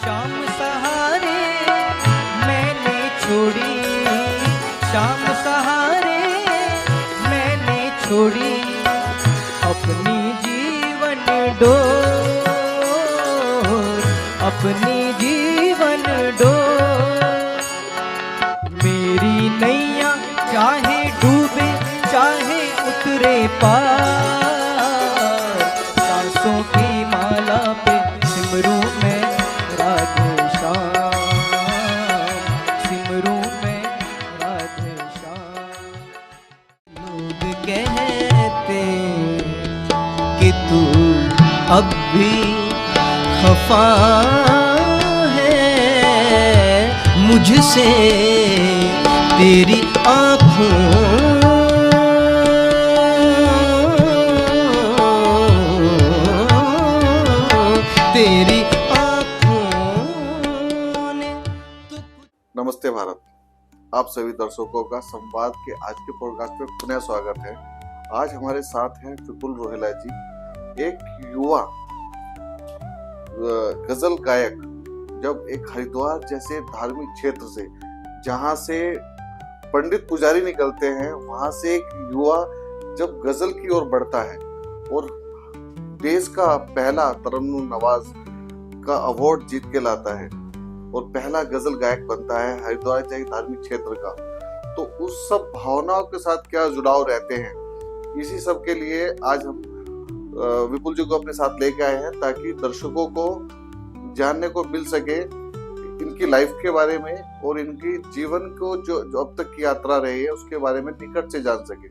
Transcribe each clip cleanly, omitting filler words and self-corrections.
शाम सहारे मैंने छोड़ी, शाम सहारे मैंने छोड़ी अपनी जीवन डोर, अपनी जीवन डोर। मेरी नैया चाहे डूबे चाहे उतरे पार, सांसों की माला पे सिमरू मैं राधे श्याम, सिमरू मैं राधे श्याम। लोग कहते कि तू अब भी खफा है मुझसे, तेरी आँखों तेरी आँखों ने तो। नमस्ते भारत, आप सभी दर्शकों का संवाद के आज के पॉडकास्ट में पुनः स्वागत है। आज हमारे साथ हैं विपुल रोहेला जी, एक युवा गजल गायक। जब एक हरिद्वार जैसे धार्मिक क्षेत्र से, जहां से पंडित पुजारी निकलते हैं, वहां से एक युवा जब गजल की ओर बढ़ता है और देश का पहला तरन्नुम नवाज का अवार्ड जीत के लाता है और पहला गजल गायक बनता है हरिद्वार जैसे धार्मिक क्षेत्र का, तो उस सब भावनाओं के साथ क्या जुड़ाव रहते हैं, इसी सब के लिए आज हम विपुल जी को अपने साथ लेके आए हैं, ताकि दर्शकों को जानने को मिल सके इनकी लाइफ के बारे में और इनकी जीवन को जो अब तक की यात्रा रही है उसके बारे में निकट से जान सके।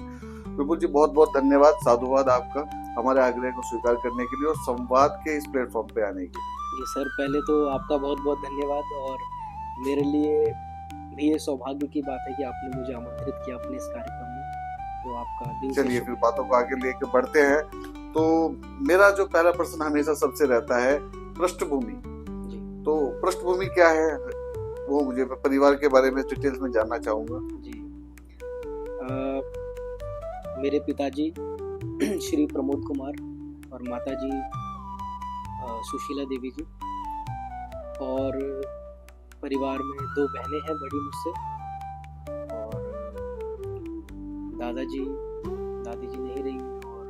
विपुल जी, बहुत बहुत धन्यवाद, साधुवाद आपका हमारे आग्रह को स्वीकार करने के लिए और संवाद के इस प्लेटफॉर्म पे आने के लिए। जी सर, पहले तो आपका बहुत बहुत धन्यवाद, और मेरे लिए भी ये सौभाग्य की बात है कि आपने मुझे आमंत्रित किया अपने इस कार्यक्रम में, तो आपका दिल से चलिए फिर बातों को आगे लेके बढ़ते हैं। तो मेरा जो पहला प्रश्न हमेशा सबसे रहता है पृष्ठभूमि। जी तो पृष्ठभूमि क्या है वो मुझे परिवार के बारे में डिटेल्स में जानना चाहूंगा। जी मेरे पिताजी श्री प्रमोद कुमार और माताजी सुशीला देवी जी, और परिवार में 2 बहनें हैं बड़ी मुझसे, और दादाजी दादी जी नहीं रही, और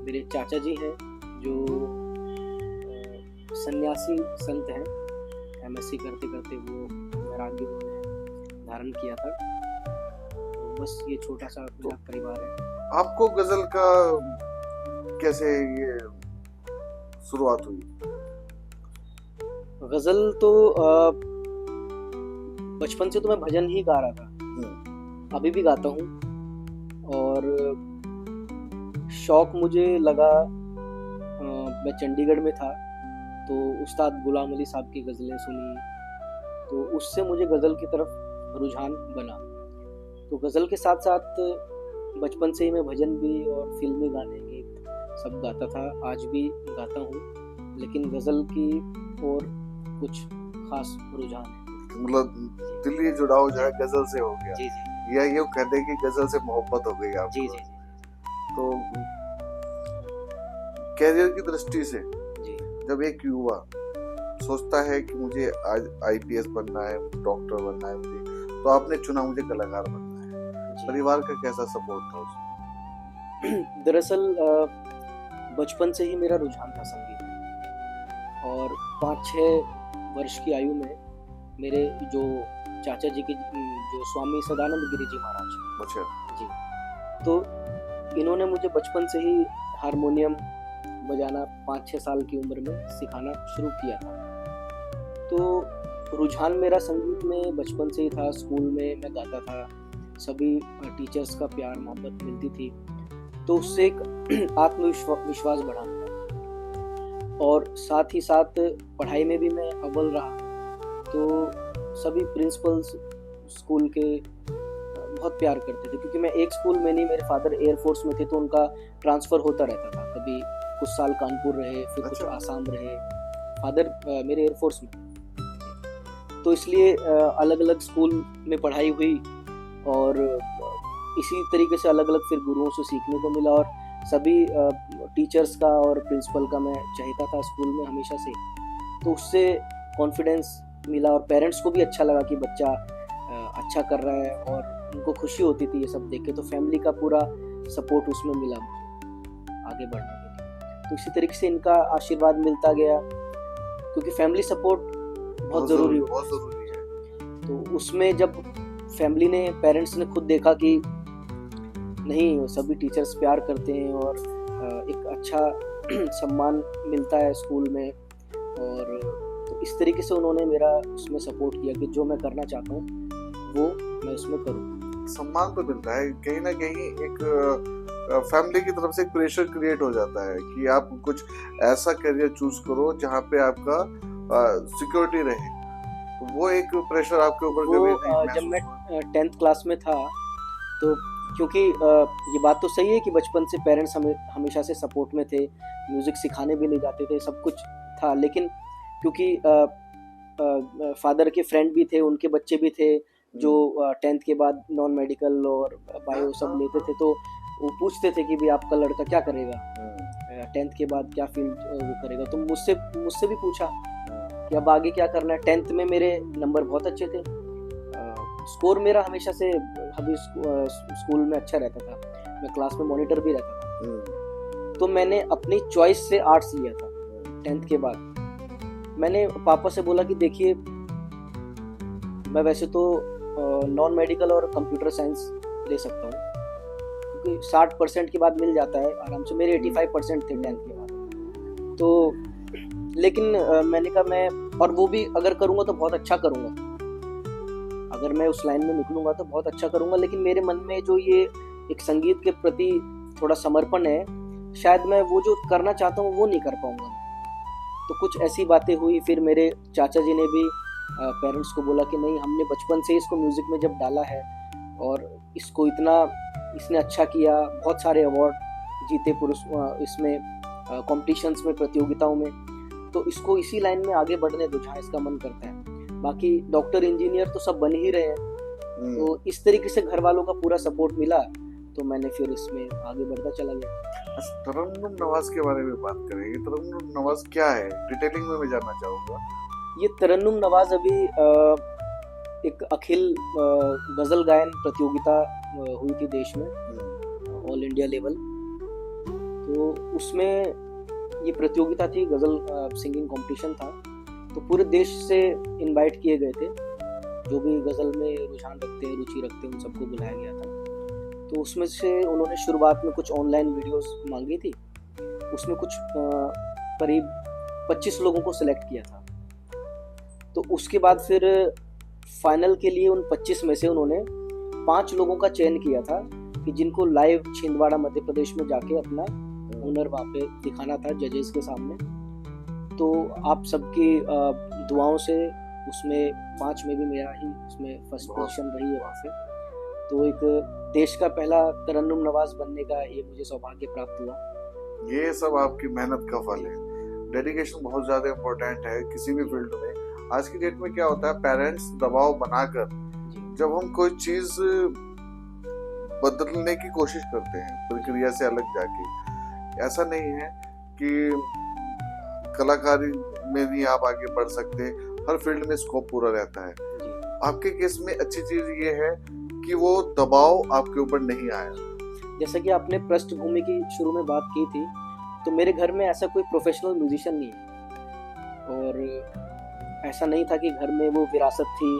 मेरे चाचा जी हैं जो सन्यासी संत हैं, एमएससी करते करते वो वैराग्य उन्होंने धारण किया था। तो बस ये छोटा सा मेरा परिवार है। आपको गजल का कैसे ये शुरुआत हुई? गजल तो बचपन से तो मैं भजन ही गा रहा था, अभी भी गाता हूँ, और शौक मुझे लगा मैं चंडीगढ़ में था तो उस्ताद गुलाम अली साहब की गज़लें सुनी, तो उससे मुझे गज़ल की तरफ रुझान बना। तो गज़ल के साथ साथ बचपन से ही मैं भजन भी और फिल्मी गाने गीत सब गाता था, आज भी गाता हूँ, लेकिन गज़ल की और कुछ खास रुझान है। मतलब दिली जुड़ाव जो है गजल से हो गया। जी जी या ये कहते हैं कि गजल से मोहब्बत हो गई आपको। जी जी तो कैरियर की दृष्टि से जी जब एक युवा सोचता है कि मुझे आज आईपीएस बनना है, डॉक्टर बनना है, मुझे, तो आपने चुना मुझे कलाकार बनना है, परिवार का कैसा सपोर्ट था उसमें? दरअसल बचपन से ही मेरा रुझान था संगीत में, और 5-6 वर्ष की आयु में मेरे जो चाचा जी की जो स्वामी सदानंद गिरी जी महाराज, अच्छा जी, तो इन्होंने मुझे बचपन से ही हारमोनियम बजाना 5-6 साल की उम्र में सिखाना शुरू किया था। तो रुझान मेरा संगीत में बचपन से ही था। स्कूल में मैं गाता था, सभी टीचर्स का प्यार मोहब्बत मिलती थी, तो उससे एक आत्मविश्वास बढ़ा, और साथ ही साथ पढ़ाई में भी मैं अव्वल रहा। तो सभी प्रिंसिपल्स स्कूल के बहुत प्यार करते थे, क्योंकि मैं एक स्कूल में नहीं, मेरे फादर एयरफोर्स में थे, तो उनका ट्रांसफ़र होता रहता था, कभी कुछ साल कानपुर रहे, फिर कुछ आसाम रहे, फादर मेरे एयरफोर्स में, तो इसलिए अलग अलग स्कूल में पढ़ाई हुई, और इसी तरीके से अलग अलग फिर गुरुओं से सीखने को मिला, और सभी टीचर्स का और प्रिंसिपल का मैं चाहता था स्कूल में हमेशा से। तो उससे कॉन्फिडेंस मिला और पेरेंट्स को भी अच्छा लगा कि बच्चा अच्छा कर रहा है और उनको खुशी होती थी ये सब देख के। तो फैमिली का पूरा सपोर्ट उसमें मिला मुझे आगे बढ़ने के लिए। तो इसी तरीके से इनका आशीर्वाद मिलता गया, क्योंकि फैमिली सपोर्ट बहुत ज़रूरी है। तो उसमें जब फैमिली ने, पेरेंट्स ने खुद देखा कि नहीं, सभी टीचर्स प्यार करते हैं और एक अच्छा सम्मान मिलता है स्कूल में, और तो इस तरीके से उन्होंने मेरा उसमें सपोर्ट किया कि जो मैं करना चाहता हूँ वो मैं उसमें करूँ। सम्मान तो मिलता है, कहीं ना कहीं एक फैमिली की तरफ से एक प्रेशर क्रिएट हो जाता है कि आप कुछ ऐसा करियर चूज करो जहाँ पे आपका सिक्योरिटी रहे, तो वो एक प्रेशर आपके ऊपर कभी नहीं जब मैं महसूस 10th क्लास में था, तो क्योंकि ये बात तो सही है कि बचपन से पेरेंट्स हमेशा से सपोर्ट में थे, म्यूज़िक सिखाने भी ले जाते थे, सब कुछ था, लेकिन क्योंकि फादर के फ्रेंड भी थे, उनके बच्चे भी थे जो 10th के बाद नॉन मेडिकल और बायो सब लेते थे, तो वो पूछते थे कि भाई आपका लड़का क्या करेगा, 10th के बाद क्या फील्ड वो करेगा। तो मुझसे भी पूछा कि अब आगे क्या करना है। 10th में मेरे नंबर बहुत अच्छे थे, स्कोर मेरा हमेशा से अभी स्कूल में अच्छा रहता था, मैं क्लास में मॉनिटर भी रहता था। तो मैंने अपनी चॉइस से आर्ट्स लिया था 10th के बाद। मैंने पापा से बोला कि देखिए, मैं वैसे तो नॉन मेडिकल और कंप्यूटर साइंस ले सकता हूँ, क्योंकि 60% के बाद मिल जाता है आराम से, मेरे 85% थे 10th के बाद। तो लेकिन मैंने कहा मैं, और वो भी अगर करूँगा तो बहुत अच्छा करूँगा, अगर मैं उस लाइन में निकलूँगा तो बहुत अच्छा करूँगा, लेकिन मेरे मन में जो ये एक संगीत के प्रति थोड़ा समर्पण है, शायद मैं वो जो करना चाहता हूँ वो नहीं कर पाऊँगा। तो कुछ ऐसी बातें हुई, फिर मेरे चाचा जी ने भी पेरेंट्स को बोला कि नहीं, हमने बचपन से इसको म्यूज़िक में जब डाला है और इसको इतना इसने अच्छा किया, बहुत सारे अवार्ड जीते इसमें कॉम्पिटिशन्स में, प्रतियोगिताओं में, तो इसको इसी लाइन में आगे बढ़ने दो जहाँ इसका मन करता है। बाकी डॉक्टर इंजीनियर तो सब बन ही रहे हैं। तो इस तरीके से घर वालों का पूरा सपोर्ट मिला, तो मैंने फिर इसमें आगे बढ़ता चला गया। तरन्नुम नवाज के बारे में बात करें, ये तरन्नुम नवाज क्या है, डिटेलिंग में मैं जानना चाहूँगा। ये तरन्नुम नवाज अभी एक अखिल गज़ल गायन प्रतियोगिता हुई थी देश में, ऑल इंडिया लेवल। तो उसमें ये प्रतियोगिता थी, गज़ल सिंगिंग कंपटीशन था। तो पूरे देश से इनवाइट किए गए थे, जो भी गज़ल में रुझान रखते हैं, रुचि रखते हैं, उन सबको बुलाया गया था। तो उसमें से उन्होंने शुरुआत में कुछ ऑनलाइन वीडियोस मांगी थी, उसमें कुछ करीब 25 लोगों को सिलेक्ट किया था। तो उसके बाद फिर फाइनल के लिए उन 25 में से उन्होंने 5 लोगों का चयन किया था कि जिनको लाइव छिंदवाड़ा मध्य प्रदेश में जाके अपना हुनर वहाँ पे दिखाना था जजेस के सामने। तो आप सबकी दुआओं से उसमें 5 में भी मेरा ही उसमें फर्स्ट पोजीशन रही है वहाँ पे। तो एक देश का पहला तरन्नुम नवाज बनने का ये मुझे सौभाग्य प्राप्त हुआ। ये सब आपकी मेहनत का फल है। डेडिकेशन बहुत ज़्यादा इम्पोर्टेंट है किसी भी फील्ड में। आज की डेट में क्या होता है, पेरेंट्स दबाव बनाकर जब हम कोई चीज़ बदलने की कोशिश करते हैं प्रक्रिया से अलग जाके, ऐसा नहीं है कि कलाकारी में भी आप आगे बढ़ सकते, हर फील्ड में स्कोप पूरा रहता है। आपके केस में अच्छी चीज़ ये है कि वो दबाव आपके ऊपर नहीं आया। जैसा कि आपने पृष्ठभूमि की शुरू में बात की थी, तो मेरे घर में ऐसा कोई प्रोफेशनल म्यूजिशियन नहीं है, और ऐसा नहीं था कि घर में वो विरासत थी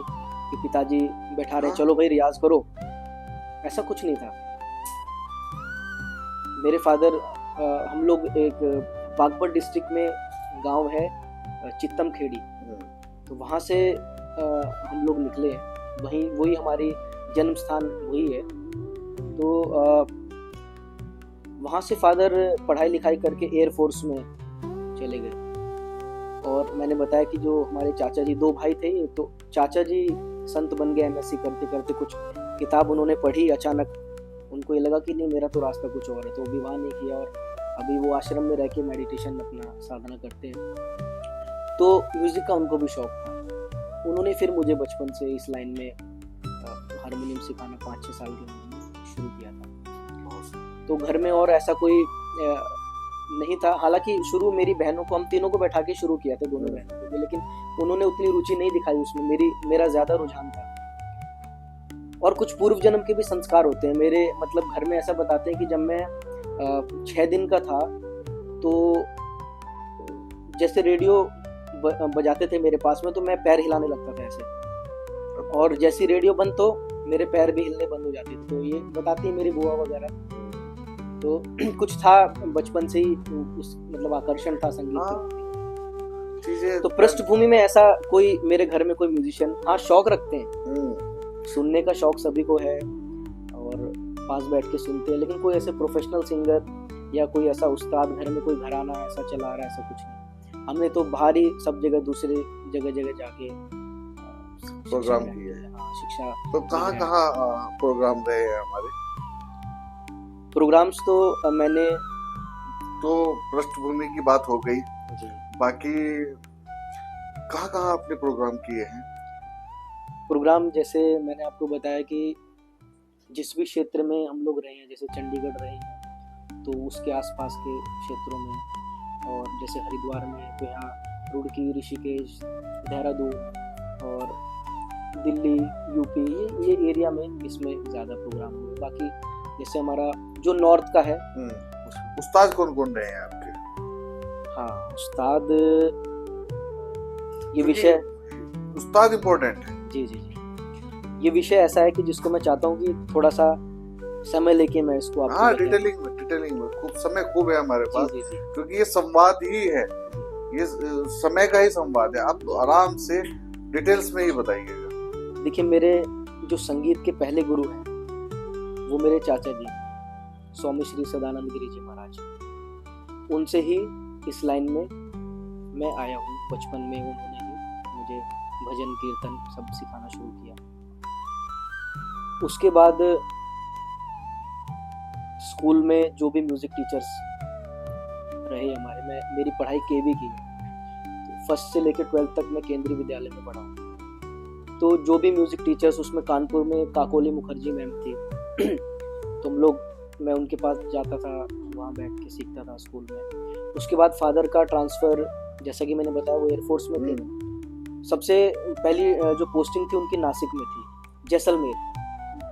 कि पिताजी बैठा रहे चलो भाई रियाज करो, ऐसा कुछ नहीं था। मेरे फादर, हम लोग एक बागपत डिस्ट्रिक्ट में गांव है चित्तम खेड़ी, तो वहाँ से हम लोग निकले, वही हमारी जन्म स्थान वही है। तो वहाँ से फादर पढ़ाई लिखाई करके एयर फोर्स में चले गए, और मैंने बताया कि जो हमारे चाचा जी 2 भाई थे, तो चाचा जी संत बन गए एमएससी करते करते। कुछ किताब उन्होंने पढ़ी, अचानक उनको ये लगा कि नहीं मेरा तो रास्ता कुछ और है, तो विवाह नहीं किया, और अभी वो आश्रम में रह के मेडिटेशन अपना साधना करते हैं। तो म्यूज़िक का उनको भी शौक था। उन्होंने फिर मुझे बचपन से इस लाइन में हारमोनियम सिखाना 5-6 साल की उम्र में शुरू किया था। तो घर में और ऐसा कोई नहीं था। हालांकि शुरू मेरी बहनों को, हम तीनों को बैठा के शुरू किया था, दोनों बहनों को भी, लेकिन उन्होंने उतनी रुचि नहीं दिखाई उसमें, मेरा ज्यादा रुझान था। और कुछ पूर्व जन्म के भी संस्कार होते हैं मेरे, मतलब घर में ऐसा बताते हैं कि जब मैं 6 दिन का था तो जैसे रेडियो बजाते थे मेरे पास में, तो मैं पैर हिलाने लगता था ऐसे, और जैसी रेडियो बंद तो मेरे पैर भी हिलने बंद हो जाते थे। तो ये बताती है मेरी बुआ वगैरह। तो कुछ था बचपन से ही उस मतलब आकर्षण था संगीत के चीजें। तो पृष्ठभूमि में ऐसा कोई मेरे घर में कोई म्यूजिशियन, हाँ शौक रखते हैं, सुनने का शौक सभी को है और पास बैठ के सुनते हैं, लेकिन कोई ऐसे प्रोफेशनल सिंगर या कोई ऐसा उस्ताद घर में कोई घराना ऐसा चला रहा है, ऐसा कुछ नहीं। हमने तो बाहर ही सब जगह दूसरे जगह जाके प्रोग्राम किए हैं। हाँ, शिक्षा। तो कहाँ प्रोग्राम रहे हैं हमारे? प्रोग्राम्स तो मैंने, तो पृष्ठभूमि की बात हो गई, जी, बाकी कहाँ आपने प्रोग्राम किए हैं? प्रोग्राम जैसे मैंने आपको बताया कि जिस भी क्षेत्र में हम लोग रहे हैं, जैसे चंडीगढ़ रहे हैं तो उसके आसपास के क्षेत्रों में, और जैसे हरिद्वार में तो यहाँ रुड़की, ऋषिकेश, देहरादून और दिल्ली, यूपी, ये एरिया में इसमें ज़्यादा प्रोग्राम हुए। बाकी जैसे हमारा जो नॉर्थ का है, उस्ताद कौन कौन रहे हैं आपके? हाँ उस्ताद, ये विषय, उस्ताद इम्पोर्टेंट है। जी जी जी, ये विषय ऐसा है कि जिसको मैं चाहता हूँ कि थोड़ा सा समय लेके मैं इसको आपको हाँ, बताऊं। डिटेलिंग में खूब समय खूब है हमारे पास, जी जी जी, क्योंकि ये संवाद ही है, ये समय का ही संवाद है। आप तो आराम से डिटेल्स में ही बताइएगा। देखिए मेरे जो संगीत के पहले गुरु हैं वो मेरे चाचा जी, स्वामी श्री सदानंद गिरी जी महाराज। उनसे ही इस लाइन में मैं आया हूँ। बचपन में उन्होंने ही मुझे भजन कीर्तन सब सिखाना शुरू किया। उसके बाद स्कूल में जो भी म्यूजिक टीचर्स रहे हमारे, मेरी पढ़ाई केवी की है, तो फर्स्ट से लेकर 12th तक मैं केंद्रीय विद्यालय में पढ़ा हूँ। तो जो भी म्यूजिक टीचर्स, उसमें कानपुर में काकोली मुखर्जी मैम थी तो हम लोग, मैं उनके पास जाता था, वहाँ बैठ के सीखता था स्कूल में। उसके बाद फादर का ट्रांसफ़र, जैसा कि मैंने बताया, वो एयरफोर्स में थे। सबसे पहली जो पोस्टिंग थी उनकी नासिक में थी, जैसलमेर।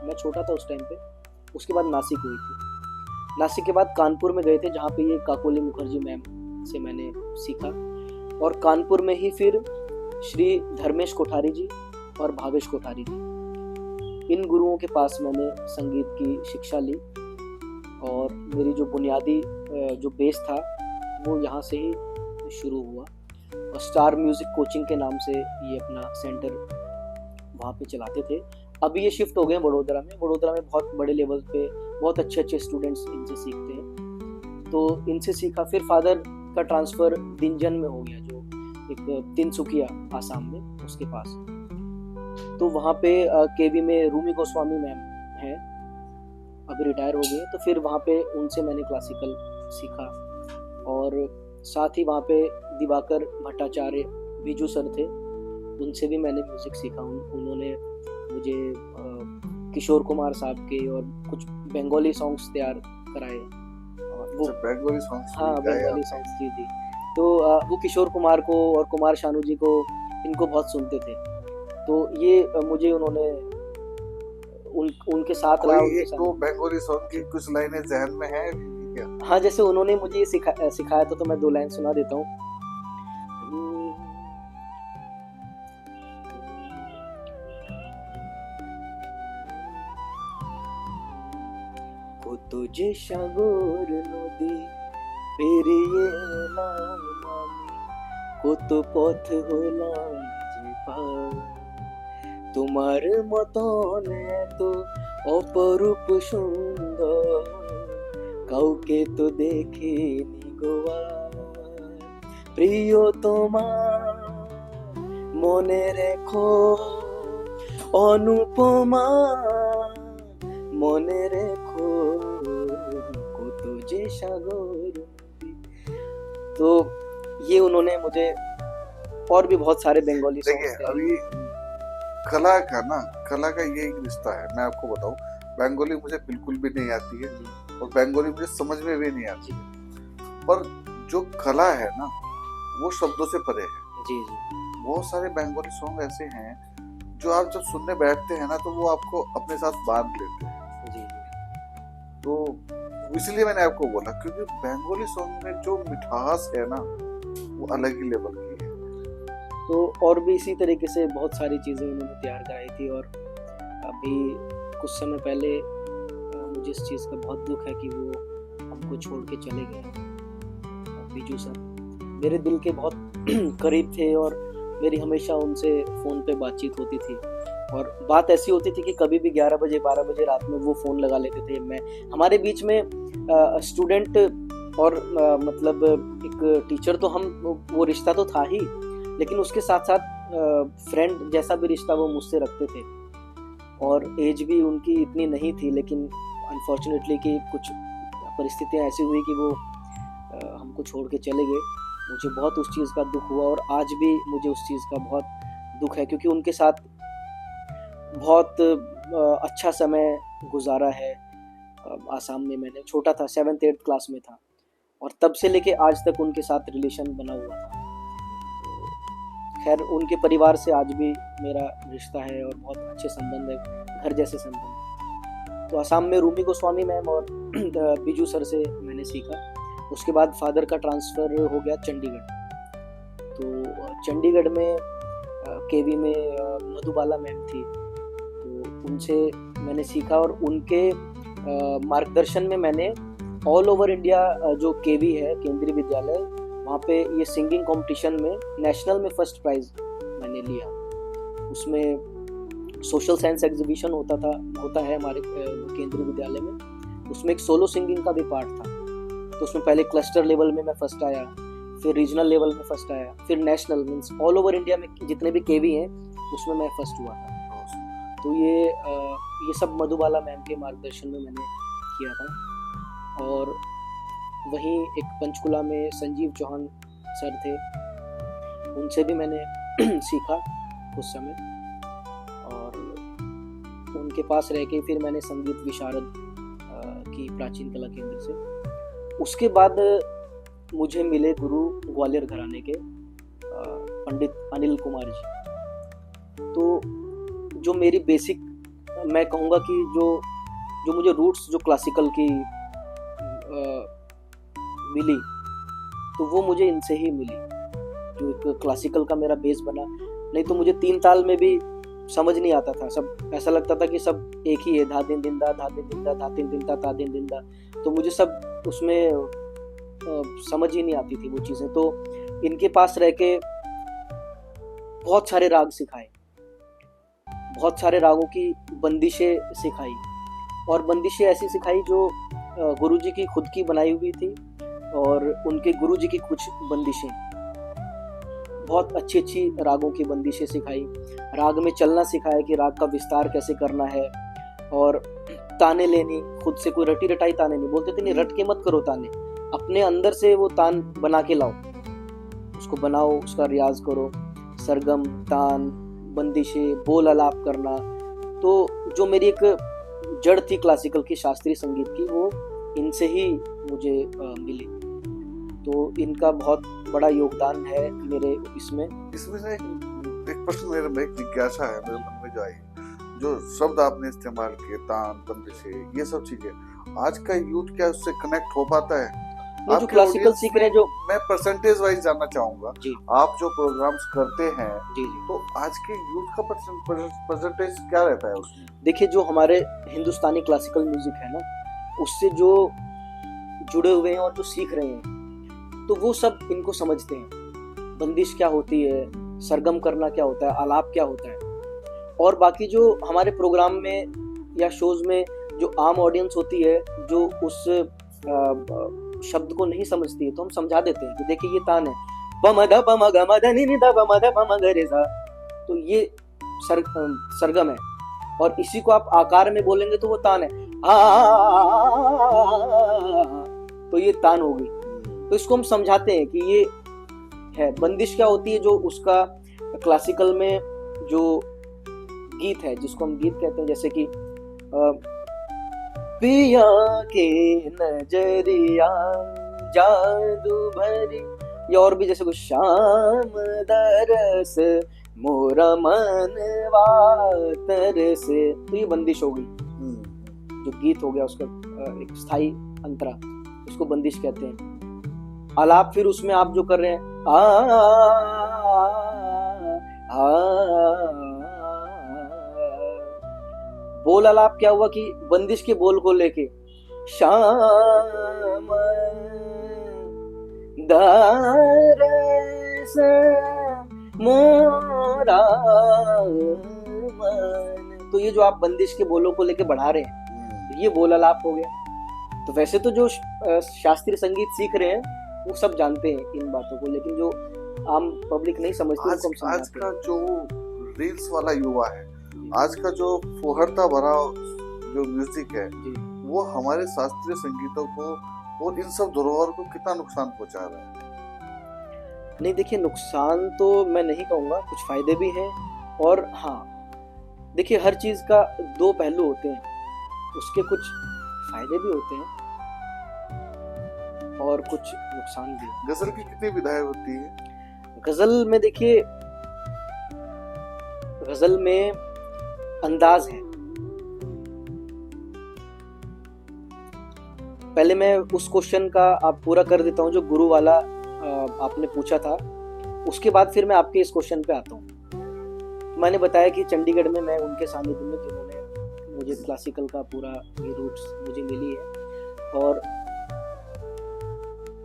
मैं छोटा था उस टाइम पे। उसके बाद नासिक हुई थी। नासिक के बाद कानपुर में गए थे, जहाँ पे ये काकोली मुखर्जी मैम से मैंने सीखा। और कानपुर में ही फिर श्री धर्मेश कोठारी जी और भावेश कोठारी जी, इन गुरुओं के पास मैंने संगीत की शिक्षा ली। और मेरी जो बुनियादी जो बेस था वो यहाँ से ही शुरू हुआ। और स्टार म्यूज़िक कोचिंग के नाम से ये अपना सेंटर वहाँ पे चलाते थे। अभी ये शिफ्ट हो गए हैं वडोदरा में। वडोदरा में बहुत बड़े लेवल पे बहुत अच्छे स्टूडेंट्स इनसे सीखते हैं। तो इनसे सीखा। फिर फादर का ट्रांसफ़र दिनजन में हो गया, जो एक तिनसुकिया आसाम में, उसके पास। तो वहाँ पे केवी में रूमी गोस्वामी मैम हैं, अभी रिटायर हो गए। तो फिर वहाँ पे उनसे मैंने क्लासिकल सीखा। और साथ ही वहाँ पे दिवाकर भट्टाचार्य बीजू सर थे, उनसे भी मैंने म्यूज़िक सीखा। उन्होंने मुझे किशोर कुमार साहब के और कुछ बंगाली सॉन्ग्स तैयार कराए। वो बंगाली सॉन्ग्स, हाँ बंगाली सॉन्ग्स जी। तो वो किशोर कुमार को और कुमार शानू जी को, इनको बहुत सुनते थे। तो ये मुझे उन्होंने उनके साथ रहा। एक तो बंगाली सॉन्ग की कुछ लाइनें जहन में है क्या? हाँ, जैसे उन्होंने मुझे ये सिखाया था, तो मैं 2 लाइन सुना देता हूँ। तुझे সাগর নদী পেরিয়ে এলাম আমি, কত পথ হলাম যে পার, তোমার মতন এত অপরূপ সুন্দর কাউকে তো দেখিনি গোয়া। প্রিয় তোমার মনে রেখো অনুপমা, মনে রেখো কত যে সাগর। तो ये उन्होंने मुझे और भी बहुत सारे बंगाली देखिए, अभी कला का ये एक रिश्ता है। मैं आपको बताऊं, बंगाली मुझे बिल्कुल भी नहीं आती है और बंगाली मुझे समझ में भी नहीं आती है। पर जो कला है ना वो शब्दों से परे है। जी जी बहुत सारे बंगाली सॉन्ग ऐसे हैं जो आप जब सुनने बैठते हैं ना तो वो आपको अपने साथ बांध लेते हैं। जी तो इसलिए मैंने आपको बोला, क्योंकि बंगाली सॉन्ग में जो मिठास है ना वो अलग ही लेवल की है। तो और भी इसी तरीके से बहुत सारी चीज़ें उन्होंने तैयार कराई थी। और अभी कुछ समय पहले मुझे इस चीज़ का बहुत दुख है कि वो हमको छोड़ के चले गए। बीजू सर मेरे दिल के बहुत करीब थे और मेरी हमेशा उनसे फ़ोन पे बातचीत होती थी। और बात ऐसी होती थी कि कभी भी 11 बजे 12 बजे रात में वो फ़ोन लगा लेते थे। मैं हमारे बीच में स्टूडेंट और मतलब एक टीचर तो हम, वो रिश्ता तो था ही, लेकिन उसके साथ साथ फ्रेंड जैसा भी रिश्ता वो मुझसे रखते थे। और एज भी उनकी इतनी नहीं थी, लेकिन अनफॉर्चुनेटली कि कुछ परिस्थितियाँ ऐसी हुई कि वो हमको छोड़ के चले गए। मुझे बहुत उस चीज़ का दुख हुआ और आज भी मुझे उस चीज़ का बहुत दुख है, क्योंकि उनके साथ बहुत अच्छा समय गुजारा है। आसाम में मैंने, छोटा था, 7th 8th क्लास में था, और तब से लेके आज तक उनके साथ रिलेशन बना हुआ था। तो खैर उनके परिवार से आज भी मेरा रिश्ता है और बहुत अच्छे संबंध है, घर जैसे संबंध। तो आसाम में रूमी गोस्वामी मैम और बीजू सर से मैंने सीखा। उसके बाद फादर का ट्रांसफ़र हो गया चंडीगढ़। तो चंडीगढ़ में केवी में मधुबाला मैम थी, तो उनसे मैंने सीखा। और उनके मार्गदर्शन में मैंने ऑल ओवर इंडिया जो केवी है, केंद्रीय विद्यालय, वहाँ पे ये सिंगिंग कंपटीशन में नेशनल में फर्स्ट प्राइज़ मैंने लिया। उसमें सोशल साइंस एग्जीबिशन होता है हमारे केंद्रीय विद्यालय में। उसमें एक सोलो सिंगिंग का भी पार्ट था। तो उसमें पहले क्लस्टर लेवल में मैं फर्स्ट आया, फिर रीजनल लेवल में फर्स्ट आया, फिर national, means all over India में जितने भी केवी हैं उसमें मैं फर्स्ट हुआ था। तो ये सब मधुबाला मैम के मार्गदर्शन में मैंने किया था। और वहीं एक पंचकुला में संजीव चौहान सर थे, उनसे भी मैंने सीखा उस समय। और उनके पास रह के फिर मैंने संगीत विशारद की प्राचीन कला केंद्र से। उसके बाद मुझे मिले गुरु ग्वालियर घराने के पंडित अनिल कुमार जी। तो जो मेरी बेसिक, मैं कहूँगा कि जो मुझे रूट्स जो क्लासिकल की मिली, तो वो मुझे इनसे ही मिली, जो एक क्लासिकल का मेरा बेस बना। नहीं तो मुझे 3 ताल में भी समझ नहीं आता था। सब ऐसा लगता था कि सब एक ही है, धा दिन दिन दा, धा दिन दिन दा, धा दिन दिन दा, धा दिन दिन दा। तो मुझे सब उसमें समझ ही नहीं आती थी वो चीज़ें। तो इनके पास रह के बहुत सारे राग सिखाए, बहुत सारे रागों की बंदिशें सिखाई, और बंदिशें ऐसी सिखाई जो गुरुजी की खुद की बनाई हुई थी, और उनके गुरुजी की कुछ बंदिशें, बहुत अच्छी अच्छी रागों की बंदिशें सिखाई। राग में चलना सिखाया कि राग का विस्तार कैसे करना है, और ताने लेनी खुद से, कोई रटी रटाई ताने नहीं, बोलते थे नहीं रट के मत करो ताने, अपने अंदर से वो तान बना के लाओ, उसको बनाओ, उसका रियाज करो, सरगम, तान, बंदिशें, बोल आलाप करना। तो जो मेरी एक जड़ थी क्लासिकल की, शास्त्रीय संगीत की, वो इनसे ही मुझे मिली। तो इनका बहुत बड़ा योगदान है मेरे इसमें से एक प्रश्न मेरे में, एक जिज्ञासा है मेरे मन में जो आई, जो शब्द आपने इस्तेमाल किए, तान, बंदिशें, ये सब चीजें, आज का यूथ क्या उससे कनेक्ट हो पाता है? जो क्लासिकल सीख रहे हैं, जो मैं परसेंटेज वाइज जानना चाहूंगा, आप जो प्रोग्राम्स करते हैं जी, तो आज के यूथ का परसेंटेज क्या रहता है उसमें? देखिए, जो हमारे हिंदुस्तानी क्लासिकल म्यूजिक है ना, उससे जो जुड़े हुए हैं और जो सीख रहे हैं, तो वो सब इनको समझते हैं। बंदिश क्या होती है, सरगम करना क्या होता है, आलाप क्या होता है। और बाकी जो हमारे प्रोग्राम में या शोज में जो आम ऑडियंस होती है, जो उस शब्द को नहीं समझती है, तो हम समझा देते हैं कि देखिए ये तान है, पम ध पम ग म ध नि नि ध प म ध प म ग रे सा, तो ये सरगम है। और इसी को आप आकार में बोलेंगे तो वो तान है, तो ये तान होगी। तो इसको हम समझाते हैं कि ये है। बंदिश क्या होती है, जो उसका क्लासिकल में जो गीत है, जिसको हम गीत कहते हैं, जैसे कि पिया के नजरिया जादू भरी, या और भी जैसे कुछ शाम दरस मोरा मनवा तरसे, तो ये बंदिश हो गई। जो गीत हो गया उसका एक स्थाई अंतरा, उसको बंदिश कहते हैं। आलाप फिर उसमें आप जो कर रहे हैं बोल आलाप क्या हुआ कि बंदिश के बोल को लेके शाम दरस मोरा मन, तो ये जो आप बंदिश के बोलों को लेके बढ़ा रहे हैं ये बोल आलाप हो गया। तो वैसे तो जो शास्त्रीय संगीत सीख रहे हैं वो सब जानते हैं इन बातों को, लेकिन जो आम पब्लिक नहीं समझती उनको हम आज समझाते का हैं। जो रील्स वाला युवा है, आज का जो फुहरता भरा जो म्यूजिक है, जी। वो हमारे शास्त्रीय संगीतों को और इन सब धरोहर को कितना नुकसान पहुंचा रहा है? नहीं देखिए, नुकसान तो मैं नहीं कहूँगा, कुछ फायदे भी हैं। और हाँ देखिए, हर चीज़ का दो पहलू होते हैं, उसके कुछ फायदे भी होते हैं और कुछ नुकसान भी। गजल की कितनी विधाएं होती है? गजल में देखिए, गजल में अंदाज है। पहले मैं उस क्वेश्चन का आप पूरा कर देता हूँ जो गुरु वाला आपने पूछा था, उसके बाद फिर मैं आपके इस क्वेश्चन पे आता हूँ। मैंने बताया कि चंडीगढ़ में मैं उनके सानिध्य में, जिन्होंने मुझे क्लासिकल का पूरा ये रूट्स मुझे मिली है, और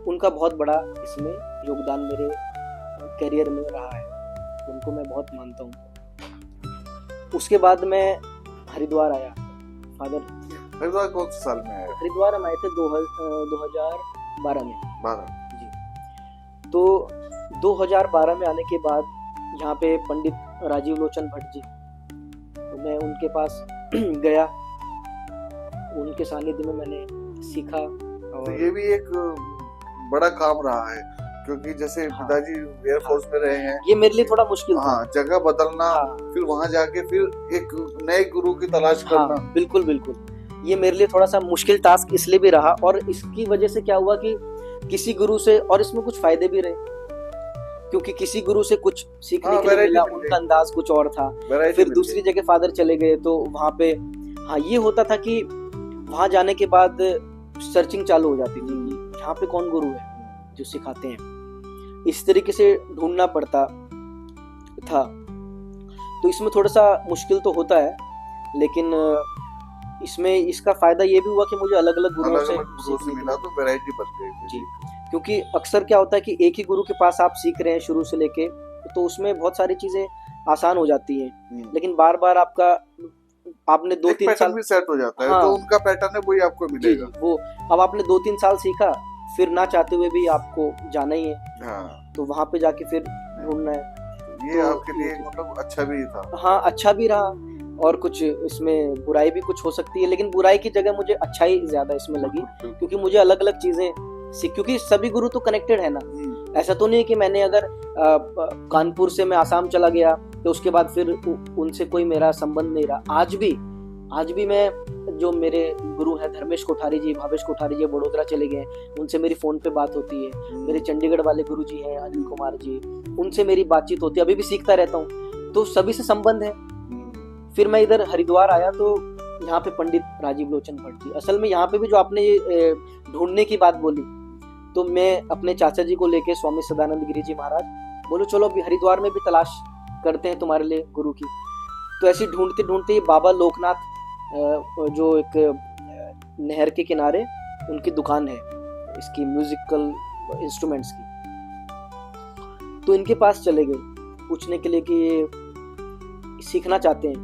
उनका बहुत बड़ा इसमें योगदान मेरे करियर में रहा है, उनको मैं बहुत मानता हूँ। उसके बाद मैं हरिद्वार आया। फादर हरिद्वार कौन से साल में आया? हरिद्वार हम आए थे 2012 में। 12। जी। तो 2012 में आने के बाद यहाँ पे पंडित राजीव लोचन भट्ट जी, तो मैं उनके पास गया, उनके सानिध्य में मैंने सीखा। तो और ये भी एक बड़ा काम रहा है, क्योंकि जैसे हाँ। पिताजी एयरफोर्स में रहे हैं, ये मेरे लिए थोड़ा मुश्किल था। हाँ, जगह बदलना, हाँ। फिर वहां जाके फिर एक नए गुरु की तलाश हाँ, करना। बिल्कुल बिल्कुल, ये मेरे लिए थोड़ा सा मुश्किल टास्क इसलिए भी रहा, और इसकी वजह से क्या हुआ कि किसी गुरु से, और इसमें कुछ फायदे भी रहे, क्योंकि किसी गुरु से कुछ सीखने हाँ, के लिए variety मिला, मिल उनका अंदाज कुछ और था। Variety फिर मिल दूसरी गई। जगह फादर चले गए, तो वहां पे हाँ ये होता था कि वहां जाने के बाद सर्चिंग चालू हो जाती थी कि यहाँ पे कौन गुरु है जो सिखाते हैं, इस तरीके से ढूंढना पड़ता था। तो इसमें थोड़ा सा मुश्किल तो होता है, लेकिन इसमें इसका फायदा ये भी हुआ कि मुझे अलग अलग गुरुओं से गुरु से सीखने मिला, तो वैरायटी बन गई। जी। क्योंकि अक्सर क्या होता है कि एक ही गुरु के पास आप सीख रहे हैं शुरू से लेके, तो उसमें बहुत सारी चीजें आसान हो जाती हैं, लेकिन बार बार आपने 2-3 साल भी सेट हो जाता है, हाँ। जो उनका पैटर्न है वही आपको जी मिलेगा। जी, वो अब आपने 2-3 साल सीखा, फिर ना चाहते हुए भी आपको जाना ही है, हाँ, तो वहां पे जाके फिर ढूंढना है। ये तो आपके लिए मतलब अच्छा भी था। हाँ, अच्छा भी रहा, और कुछ इसमें बुराई भी कुछ हो सकती है, लेकिन बुराई की जगह मुझे अच्छाई ज्यादा इसमें लगी, बिल्कुल। क्योंकि मुझे अलग अलग चीजें क्योंकि सभी गुरु तो कनेक्टेड है ना। ऐसा तो नहीं कि मैंने अगर कानपुर से मैं आसाम चला गया तो उसके बाद फिर उनसे कोई मेरा संबंध नहीं रहा। आज भी मैं, जो मेरे गुरु हैं धर्मेश कोठारी जी, भावेश कोठारी जी बड़ोदरा चले गए, उनसे मेरी फोन पे बात होती है। मेरे चंडीगढ़ वाले गुरु जी हैं अनिल कुमार जी, उनसे मेरी बातचीत होती है, अभी भी सीखता रहता हूँ, तो सभी से संबंध है। फिर मैं इधर हरिद्वार आया तो यहाँ पे पंडित राजीव लोचन भट्ट जी, असल में यहाँ पे भी जो आपने ये ढूंढने की बात बोली, तो मैं अपने चाचा जी को लेके स्वामी सदानंद गिरी जी महाराज बोलो चलो अभी हरिद्वार में भी तलाश करते हैं तुम्हारे लिए गुरु की। तो ऐसे ढूंढते ढूंढते ये बाबा लोकनाथ जो एक नहर के किनारे उनकी दुकान है इसकी म्यूजिकल इंस्ट्रूमेंट्स की, तो इनके पास चले गए पूछने के लिए कि ये सीखना चाहते हैं।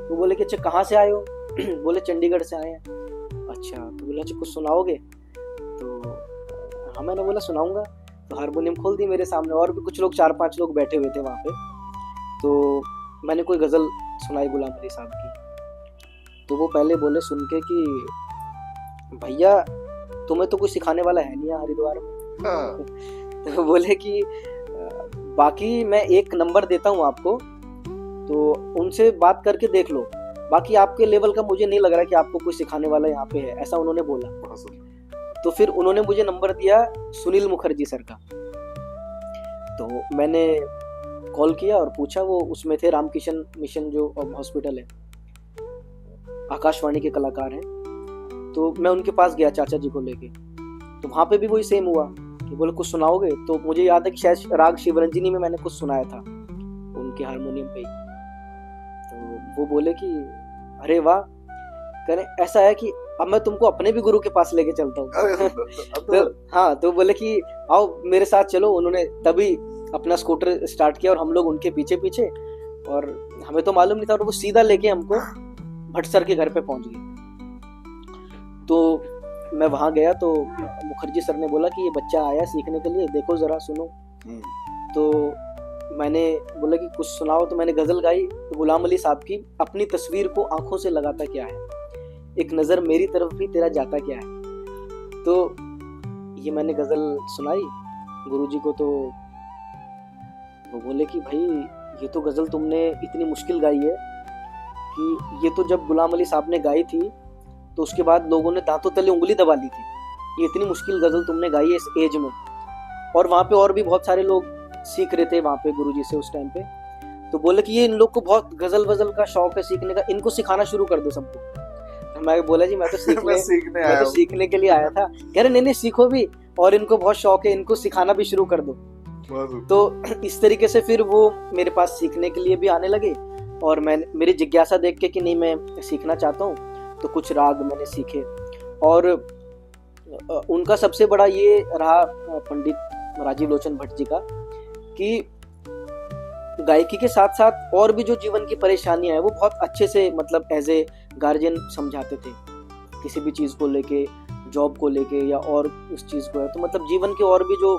तो बोले कि अच्छा कहाँ से आए हो? बोले चंडीगढ़ से आए हैं। अच्छा, तो बोला अच्छा कुछ सुनाओगे? तो हाँ, मैंने बोला सुनाऊंगा। तो हारमोनियम खोल दी मेरे सामने, और भी कुछ लोग 4-5 लोग बैठे हुए थे वहाँ पे। तो मैंने कोई गज़ल सुनाई गुलाम अली साहब की। तो वो पहले बोले सुन के कि भैया तुम्हें तो कुछ सिखाने वाला है नहीं हरिद्वार में। तो बोले कि बाकी मैं एक नंबर देता हूँ आपको, तो उनसे बात करके देख लो, बाकी आपके लेवल का मुझे नहीं लग रहा कि आपको कुछ सिखाने वाला यहाँ पे है, ऐसा उन्होंने बोला। तो फिर उन्होंने मुझे नंबर दिया सुनील मुखर्जी सर का। तो मैंने कॉल किया और पूछा, वो उसमें थे रामकिशन मिशन जो हॉस्पिटल है, आकाशवाणी के कलाकार हैं। तो मैं उनके पास गया चाचा जी को लेके, तो वहाँ पे भी वही सेम हुआ कि बोले कुछ सुनाओगे। तो मुझे याद है कि शायद राग शिवरंजनी में मैंने कुछ सुनाया था उनके हारमोनियम पे ही। तो वो बोले कि अरे वाह, कह रहे ऐसा है कि अब मैं तुमको अपने भी गुरु के पास लेके चलता हूँ। तो हाँ, तो बोले कि आओ मेरे साथ चलो। उन्होंने तभी अपना स्कूटर स्टार्ट किया और हम लोग उनके पीछे पीछे, और हमें तो मालूम नहीं था, और वो सीधा लेके हमको भट्ट सर के घर पे पहुंच गए। तो मैं वहां गया तो मुखर्जी सर ने बोला कि ये बच्चा आया सीखने के लिए, देखो जरा सुनो। तो मैंने बोला कि कुछ सुनाओ। तो मैंने गजल गाई, तो गुलाम अली साहब की अपनी तस्वीर को आंखों से लगाता क्या है, एक नजर मेरी तरफ भी तेरा जाता क्या है। तो ये मैंने गजल सुनाई गुरुजी को। तो वो बोले कि भाई ये तो गजल तुमने इतनी मुश्किल गाई है कि ये तो जब गुलाम अली साहब ने गाई थी तो उसके बाद लोगों ने दांतों तले उंगली दबा ली थी, ये इतनी मुश्किल गजल तुमने गाई है इस एज में। और वहाँ पे और भी बहुत सारे लोग सीख रहे थे वहाँ पे गुरुजी से उस टाइम पे। तो बोले कि ये इन लोग को बहुत गजल वजल का शौक है सीखने का, इनको सिखाना शुरू कर दो सबको। मैं बोला जी मैं तो सीखने के लिए आया था। कह रहे नहीं सीखो भी, और इनको बहुत शौक है, इनको सिखाना भी शुरू कर दो। तो इस तरीके से फिर वो मेरे पास सीखने के लिए भी आने लगे, और मैं मेरी जिज्ञासा देख के कि नहीं मैं सीखना चाहता हूँ, तो कुछ राग मैंने सीखे। और उनका सबसे बड़ा ये रहा पंडित राजीव लोचन भट्ट जी का कि गायकी के साथ साथ और भी जो जीवन की परेशानियां हैं वो बहुत अच्छे से मतलब एज ए गार्जियन समझाते थे, किसी भी चीज़ को लेके, जॉब को लेके या और उस चीज़ को है। तो मतलब जीवन के और भी जो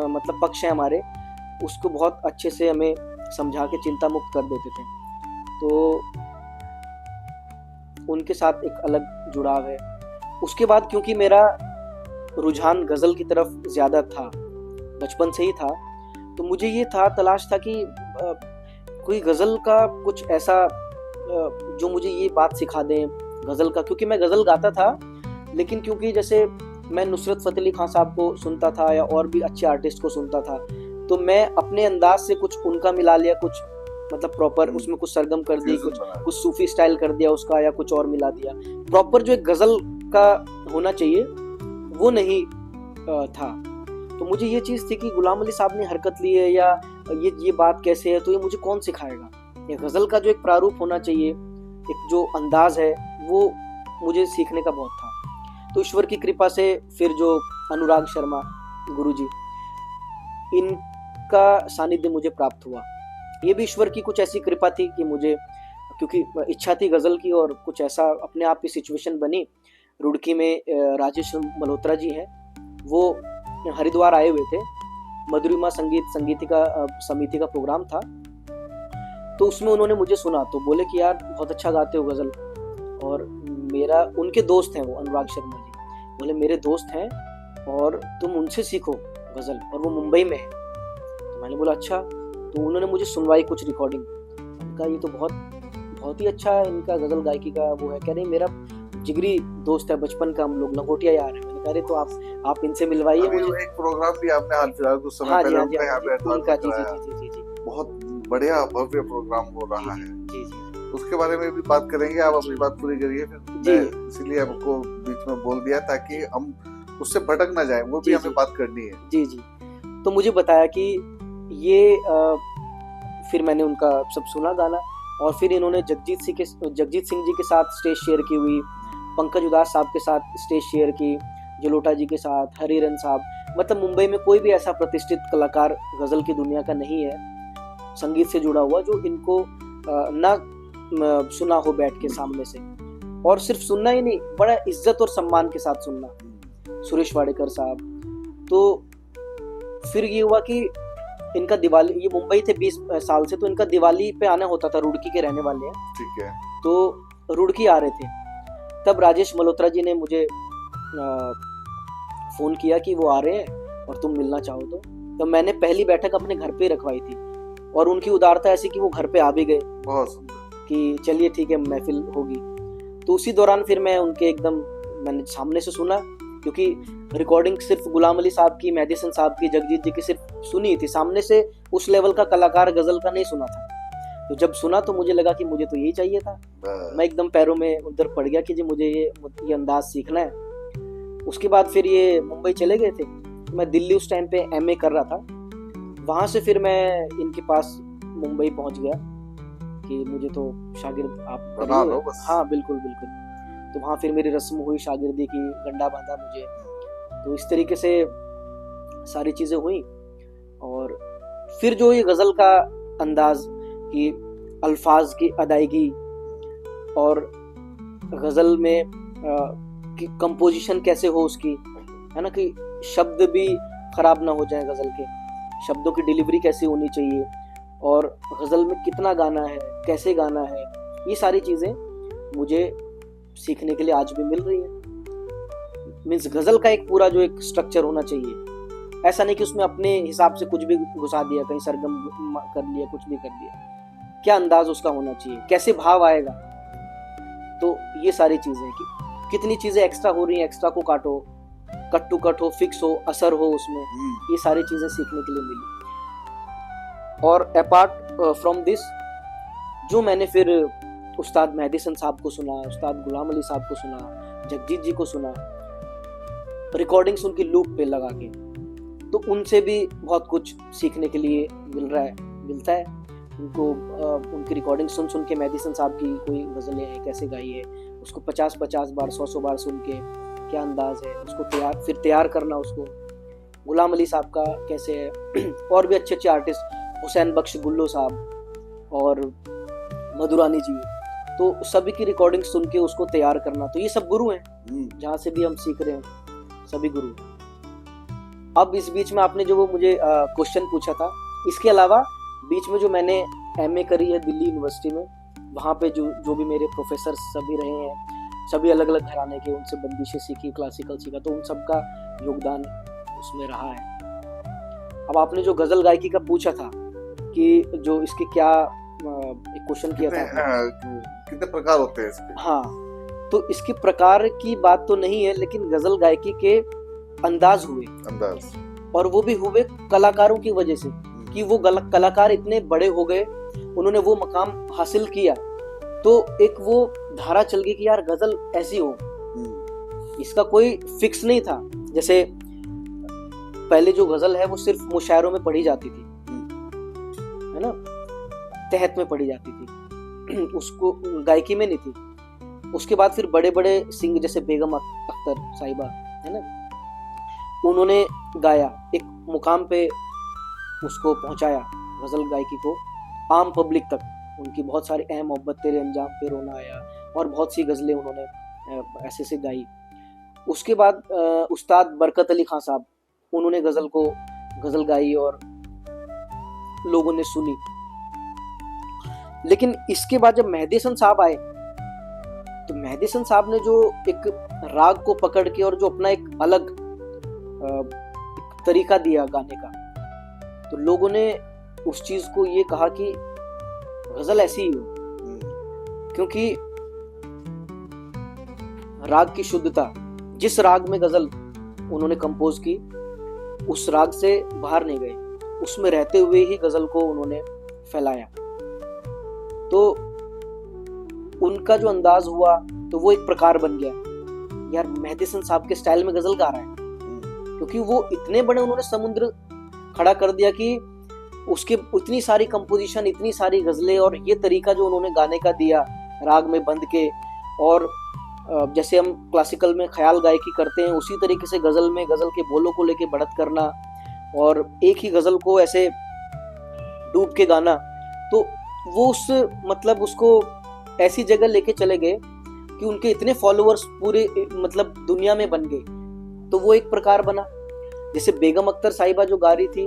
मतलब पक्ष है हमारे, उसको बहुत अच्छे से हमें समझा के चिंता मुक्त कर देते थे। तो उनके साथ एक अलग जुड़ाव है। उसके बाद क्योंकि मेरा रुझान गज़ल की तरफ ज़्यादा था, बचपन से ही था, तो मुझे ये था तलाश था कि कोई गज़ल का कुछ ऐसा जो मुझे ये बात सिखा दें गज़ल का, क्योंकि मैं गज़ल गाता था, लेकिन क्योंकि जैसे मैं नुसरत फ़तेह अली खान साहब को सुनता था या और भी अच्छे आर्टिस्ट को सुनता था, तो मैं अपने अंदाज से कुछ उनका मिला लिया, कुछ मतलब प्रॉपर उसमें कुछ सरगम कर दी, कुछ सूफी स्टाइल कर दिया उसका, या कुछ और मिला दिया। प्रॉपर जो एक गज़ल का होना चाहिए वो नहीं था। तो मुझे ये चीज़ थी कि गुलाम अली साहब ने हरकत ली है या ये बात कैसे है, तो ये मुझे कौन सिखाएगा। ये गज़ल का जो एक प्रारूप होना चाहिए, एक जो अंदाज है, वो मुझे सीखने का बहुत था। तो ईश्वर की कृपा से फिर जो अनुराग शर्मा गुरुजी, इनका सानिध्य मुझे प्राप्त हुआ। ये भी ईश्वर की कुछ ऐसी कृपा थी कि मुझे, क्योंकि इच्छा थी गज़ल की, और कुछ ऐसा अपने आप की सिचुएशन बनी। रुड़की में राजेश मल्होत्रा जी हैं, वो हरिद्वार आए हुए थे, मधुरिमा संगीतिका समिति का प्रोग्राम था, तो उसमें उन्होंने मुझे सुना, तो बोले कि यार बहुत अच्छा गाते हो गज़ल। और मेरा उनके दोस्त हैं वो अनुराग शर्मा जी, बोले मेरे दोस्त हैं और तुम उनसे सीखो गज़ल, और वो मुंबई में है। तो मैंने बोला अच्छा। तो उन्होंने मुझे सुनवाई कुछ रिकॉर्डिंग, उनका ये तो बहुत ही अच्छा है, इनका गज़ल गायकी का वो है। कह रहे मेरा जिगरी दोस्त है बचपन का, हम लोग लंगोटिया यार है। मैंने कहा तो आप इनसे मिलवाइए मुझे। एक प्रोग्राम भी आपने हाल फिलहाल कुछ समय पहले यहाँ पे उनका जी बहुत बढ़िया भव्य प्रोग्राम हो रहा है जी, उसके बारे में भी बात करेंगे। आप अपनी बात पूरी करिए फिर। इसीलिए आपको बीच में बोल दिया ताकि हम उससे भटक ना जाए, वो भी हमें बात करनी है। जी। तो मुझे बताया कि ये फिर मैंने उनका सब सुना गाना, और फिर इन्होंने जगजीत सिंह जी के साथ स्टेज शेयर की हुई, पंकज उदास साहब के साथ स्टेज शेयर की, जलोटा जी के साथ, हरिहरन साहब। मतलब मुंबई में कोई भी ऐसा प्रतिष्ठित कलाकार गज़ल की दुनिया का नहीं है संगीत से जुड़ा हुआ जो इनको ना सुना हो बैठ के सामने से, और सिर्फ सुनना ही नहीं, बड़ा इज्जत और सम्मान के साथ सुनना। सुरेश वाडेकर साहब। तो फिर ये हुआ कि इनका दिवाली, ये मुंबई थे 20 साल से, तो इनका दिवाली पे आना होता था, रुड़की के रहने वाले हैं, ठीक है। तो रुड़की आ रहे थे, तब राजेश मल्होत्रा जी ने मुझे फ़ोन किया कि वो आ रहे हैं और तुम मिलना चाहो तो मैंने पहली बैठक अपने घर पे रखवाई थी, और उनकी उदारता ऐसी कि वो घर पे आ भी गए, बहुत सुंदर, कि चलिए ठीक है महफिल होगी। तो उसी दौरान फिर मैं उनके मैंने सामने से सुना क्योंकि रिकॉर्डिंग सिर्फ गुलाम अली साहब की, मेहदी हसन साहब की, जगजीत जी की सिर्फ सुनी थी, सामने से उस लेवल का कलाकार गजल का नहीं सुना था। तो जब सुना तो मुझे लगा कि मुझे तो यही चाहिए था। मैं एकदम पैरों में उधर पड़ गया कि जी मुझे ये अंदाज सीखना है। उसके बाद फिर ये मुंबई चले गए थे, मैं दिल्ली उस टाइम पे एमए कर रहा था। वहाँ से फिर मैं इनके पास मुंबई पहुँच गया कि मुझे तो शागिर्द आप बना लो करिए। बस। हाँ बिल्कुल बिल्कुल। तो वहाँ फिर मेरी रस्म हुई शागिर्दी की, गंडा बांधा मुझे। तो इस तरीके से सारी चीज़ें हुई। और फिर जो ये गज़ल का अंदाज की अल्फाज की अदायगी और गज़ल में कि कंपोजिशन कैसे हो उसकी, है ना, कि शब्द भी ख़राब ना हो जाए, गज़ल के शब्दों की डिलीवरी कैसी होनी चाहिए और गज़ल में कितना गाना है, कैसे गाना है, ये सारी चीज़ें मुझे सीखने के लिए आज भी मिल रही है। मीन्स गज़ल का एक पूरा जो एक स्ट्रक्चर होना चाहिए, ऐसा नहीं कि उसमें अपने हिसाब से कुछ भी घुसा दिया, कहीं सरगम कर लिया, कुछ भी कर दिया। क्या अंदाज उसका होना चाहिए, कैसे भाव आएगा। तो ये सारी चीज़ें कि कितनी चीज़ें एक्स्ट्रा हो रही हैं, एक्स्ट्रा को काटो, कट टू कट हो, फिक्स हो, असर हो उसमें, ये सारी चीज़ें सीखने के लिए मिली। और अपार्ट फ्रॉम दिस जो मैंने फिर उस्ताद मेहदी हसन साहब को सुना, उस्ताद गुलाम अली साहब को सुना, जगजीत जी को सुना, रिकॉर्डिंग्स उनकी लूप पे लगा के, तो उनसे भी बहुत कुछ सीखने के लिए मिलता है। उनको उनकी रिकॉर्डिंग सुन सुन के मेहदी हसन साहब की कोई गज़लें हैं, कैसे गाई है, उसको 50-50 बार 100-100 बार सुन के क्या अंदाज है, उसको तैयार करना उसको। गुलाम अली साहब का कैसे है, और भी अच्छे अच्छे आर्टिस्ट, हुसैन बख्श गुल्लो साहब और मधुरानी जी, तो सभी की रिकॉर्डिंग सुन के उसको तैयार करना। तो ये सब गुरु हैं, जहाँ से भी हम सीख रहे हैं, सभी गुरु हैं। अब इस बीच में आपने जो वो मुझे क्वेश्चन पूछा था, इसके अलावा बीच में जो मैंने एमए करी है दिल्ली यूनिवर्सिटी में, वहाँ पे जो भी मेरे प्रोफेसर सभी रहे हैं, सभी अलग अलग घराने के, उनसे बंदिशें सीखी, क्लासिकल सीखा, तो उन सब का योगदान उसमें रहा है। अब आपने जो गज़ल गायकी का पूछा था कि जो इसके क्या एक क्वेश्चन किया था, कितने प्रकार होते हैं इसके? हाँ, तो इसके प्रकार की बात तो नहीं है, लेकिन गज़ल गायकी के अंदाज हुए, और वो भी हुए कलाकारों की वजह से कि वो कलाकार इतने बड़े हो गए, उन्होंने वो मकाम हासिल किया, तो एक वो धारा चल गई कि यार गज़ल ऐसी हो। इसका कोई फिक्स नहीं था। जैसे पहले जो गज़ल है वो सिर्फ मुशायरों में पढ़ी जाती थी, है ना, तहत में पढ़ी जाती थी, उसको गायकी में नहीं थी। उसके बाद फिर बड़े बड़े सिंगर जैसे बेगम अख्तर साहिबा, है ना, उन्होंने गाया, एक मुकाम पे उसको पहुंचाया गज़ल गायकी को आम पब्लिक तक। उनकी बहुत सारी अहम मोहब्बत तेरे अंजाम पे रोना आया और बहुत सी गज़लें उन्होंने ऐसे से गाई। उसके बाद उस्ताद बरकत अली खान साहब, उन्होंने गज़ल गाई और लोगों ने सुनी। लेकिन इसके बाद जब मेहदी हसन साहब आए, तो मेहदी हसन साहब ने जो एक राग को पकड़ के और जो अपना एक अलग एक तरीका दिया गाने का, तो लोगों ने उस चीज को ये कहा कि गज़ल ऐसी ही हो, क्योंकि राग की शुद्धता, जिस राग में गज़ल उन्होंने कंपोज की, उस राग से बाहर नहीं गए, उसमें रहते हुए ही गज़ल को उन्होंने फैलाया। तो उनका जो अंदाज हुआ, तो वो एक प्रकार बन गया, यार मेहदी हसन साहब के स्टाइल में गज़ल गा रहा है, क्योंकि वो इतने बड़े उन्होंने समुद्र खड़ा कर दिया कि उसके इतनी सारी कंपोजिशन, इतनी सारी गज़लें, और ये तरीका जो उन्होंने गाने का दिया राग में बंध के, और जैसे हम क्लासिकल में ख्याल गायकी करते हैं, उसी तरीके से गज़ल में गज़ल के बोलों को लेके बढ़त करना और एक ही गज़ल को ऐसे डूब के गाना, तो वो मतलब उसको ऐसी जगह लेके चले गए कि उनके इतने फॉलोअर्स पूरे मतलब दुनिया में बन गए। तो वो एक प्रकार बना। जैसे बेगम अख्तर साहिबा जो गा रही थी,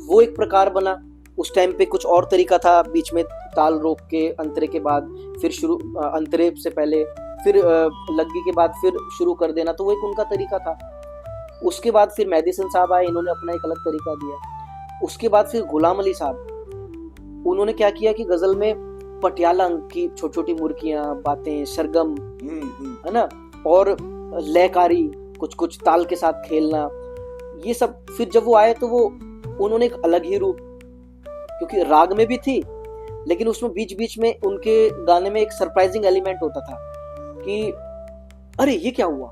वो एक प्रकार बना। उस टाइम पे कुछ और तरीका था, बीच में ताल रोक के अंतरे के बाद फिर शुरू, अंतरे से पहले फिर लग्गी के बाद फिर शुरू कर देना, तो वो एक उनका तरीका था। उसके बाद फिर मेहदी हसन साहब आए, इन्होंने अपना एक अलग तरीका दिया। उसके बाद फिर गुलाम अली साहब, उन्होंने क्या किया कि गज़ल में पटियाला अंक की छोटी छोटी मुर्कियाँ, बातें, सरगम, है ना, और लयकारी, कुछ कुछ ताल के साथ खेलना, ये सब। फिर जब वो आए तो वो उन्होंने एक अलग ही रूप, क्योंकि राग में भी थी लेकिन उसमें बीच बीच में उनके गाने में एक सरप्राइजिंग एलिमेंट होता था कि अरे ये क्या हुआ,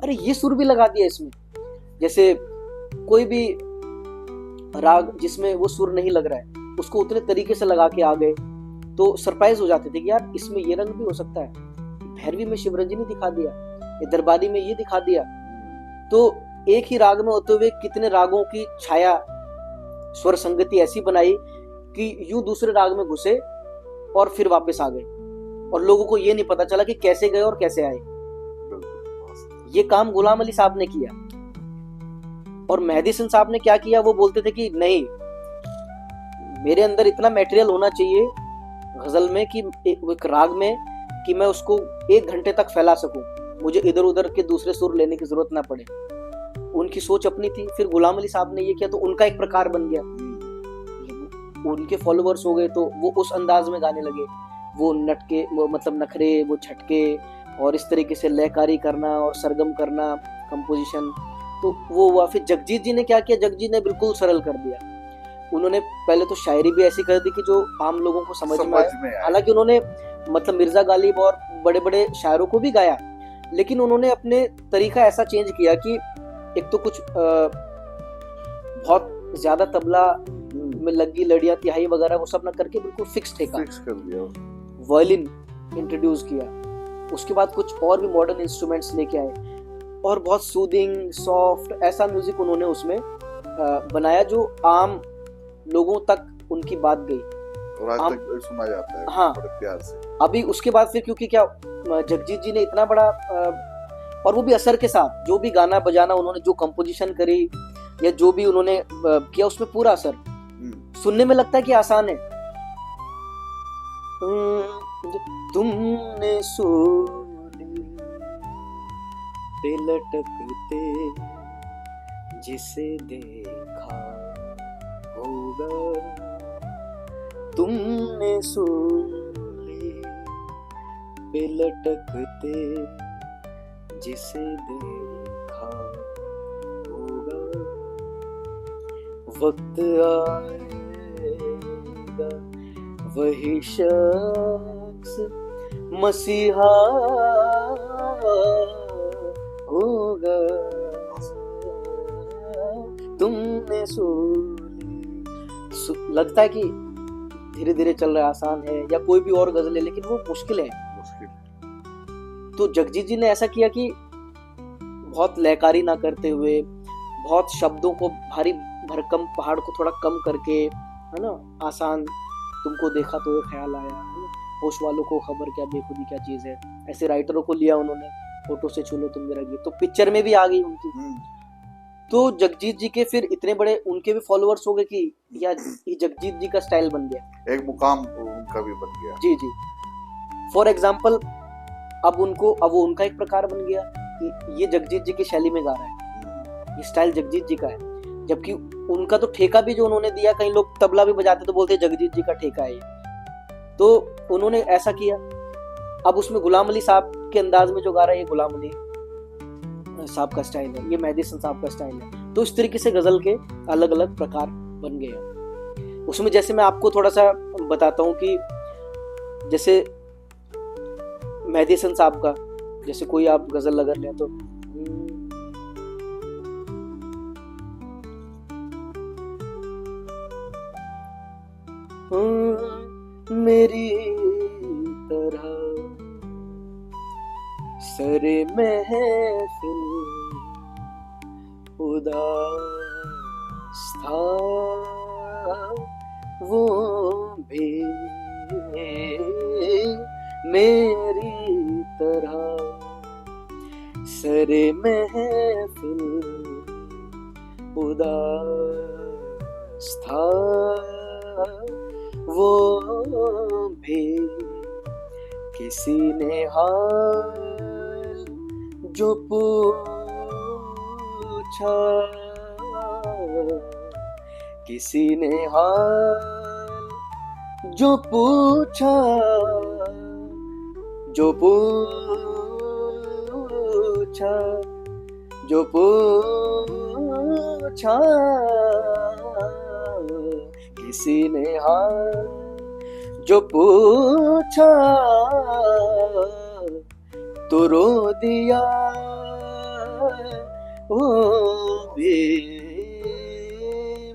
अरे ये सुर भी लगा दिया इसमें। जैसे कोई भी राग जिसमें वो सुर नहीं लग रहा है उसको उतने तरीके से लगा के आ गए तो सरप्राइज हो जाते थे कि यार इसमें ये रंग भी हो सकता है, भैरवी में शिवरंजनी दिखा दिया, ये दरबारी में ये दिखा दिया। तो एक ही राग में होते हुए कितने रागों की छाया, स्वर संगति ऐसी बनाई कि यूं दूसरे राग में घुसे और फिर वापस आ गए और लोगों को ये नहीं पता चला कि कैसे गए और कैसे आए। ये काम गुलाम अली साहब ने किया। और मेहदी हसन साहब ने क्या किया, वो बोलते थे कि नहीं, मेरे अंदर इतना मटेरियल होना चाहिए गजल में कि एक राग में कि मैं उसको 1 घंटे तक फैला सकूं, मुझे इधर उधर के दूसरे सुर लेने की जरूरत ना पड़े। उनकी सोच अपनी थी। फिर गुलाम अली साहब ने ये किया तो उनका एक प्रकार बन गया, उनके फॉलोअर्स हो गए तो वो उस अंदाज में गाने लगे, वो नटके, वो मतलब नखरे, वो झटके और इस तरीके से लयकारी करना और सरगम करना, कंपोजिशन, तो वो हुआ। फिर जगजीत जी ने क्या किया, जगजीत ने बिल्कुल सरल कर दिया। उन्होंने पहले तो शायरी भी ऐसी कर दी कि जो आम लोगों को समझ में आए। हालांकि उन्होंने मतलब मिर्जा गालिब और बड़े बड़े शायरों को भी गाया, लेकिन उन्होंने अपने तरीका ऐसा चेंज किया कि एक तो कुछ बहुत ज्यादा तबला में लगी लड़ियां, तिहाई वगैरह वो सब ना करके बिल्कुल फिक्स ठेका, फिक्स कर दिया, वायलिन इंट्रोड्यूस किया। उसके बाद कुछ और भी मॉडर्न इंस्ट्रूमेंट्स लेके आए और बहुत सूदिंग सॉफ्ट ऐसा म्यूजिक उन्होंने उसमें बनाया जो आम लोगों तक उनकी बात गई और आज तक सुना जाता है। हाँ, बड़े प्यार से। अभी उसके बाद फिर क्योंकि क्या जगजीत जी ने इतना बड़ा और वो भी असर के साथ जो भी गाना बजाना उन्होंने जो कंपोजिशन करी या जो भी उन्होंने किया उसमें पूरा असर, सुनने में लगता है कि आसान है। तुमने सोली पे लटकते जिसे देखा होगा, तुमने सोली पे लटकते जिसे देखा होगा, वक्त आएगा वही शख्स मसीहा होगा, तुमने लगता है कि धीरे धीरे चल रहा है, आसान है, या कोई भी और गजल है, लेकिन वो मुश्किल है। तो जगजीत जी ने ऐसा किया कि बहुत लयकारी ना करते हुए, बहुत शब्दों को भारी भरकम पहाड़ को थोड़ा कम करके, है ना, आसान, तुमको देखा तो ये ख्याल आया, है ना, होश वालों को खबर क्या बेखुदी क्या चीज है, ऐसे राइटरों को लिया उन्होंने, फोटो से छू लो तुम मेरा गीत, तो पिक्चर में भी आ गई उनकी। तो जगजीत जी के फिर इतने बड़े उनके भी फॉलोअर्स हो गए कि यार ये जगजीत जी का स्टाइल बन गया, एक मुकाम उनका भी बन गया। जी जी। फॉर एग्जाम्पल अब वो उनका एक प्रकार बन गया कि ये जगजीत जी की शैली में गा रहा है, ये स्टाइल जगजीत जी का है, जबकि उनका तो ठेका भी जो उन्होंने दिया, कई लोग तबला भी बजाते तो बोलते जगजीत जी का ठेका है ये, तो उन्होंने ऐसा किया। अब उसमें गुलाम अली साहब के अंदाज में जो गा रहा है ये गुलाम अली साहब का स्टाइल है, ये मेहदी हसन साहब का स्टाइल है। तो इस तरीके से गजल के अलग अलग प्रकार बन गए। उसमें जैसे मैं आपको थोड़ा सा बताता हूँ कि जैसे मेहदी हसन साहब का, जैसे कोई आप गजल अगर लें तो मेरी तरह सरे महफिल उदास था वो भी मेरी तरह सरे महफिल उदास था वो भी, किसी ने हाल जो पूछा, किसी ने हाल जो पूछा, जो पूछा जो पूछा किसी ने हाल, जो पूछा तो रो दिया, वो भी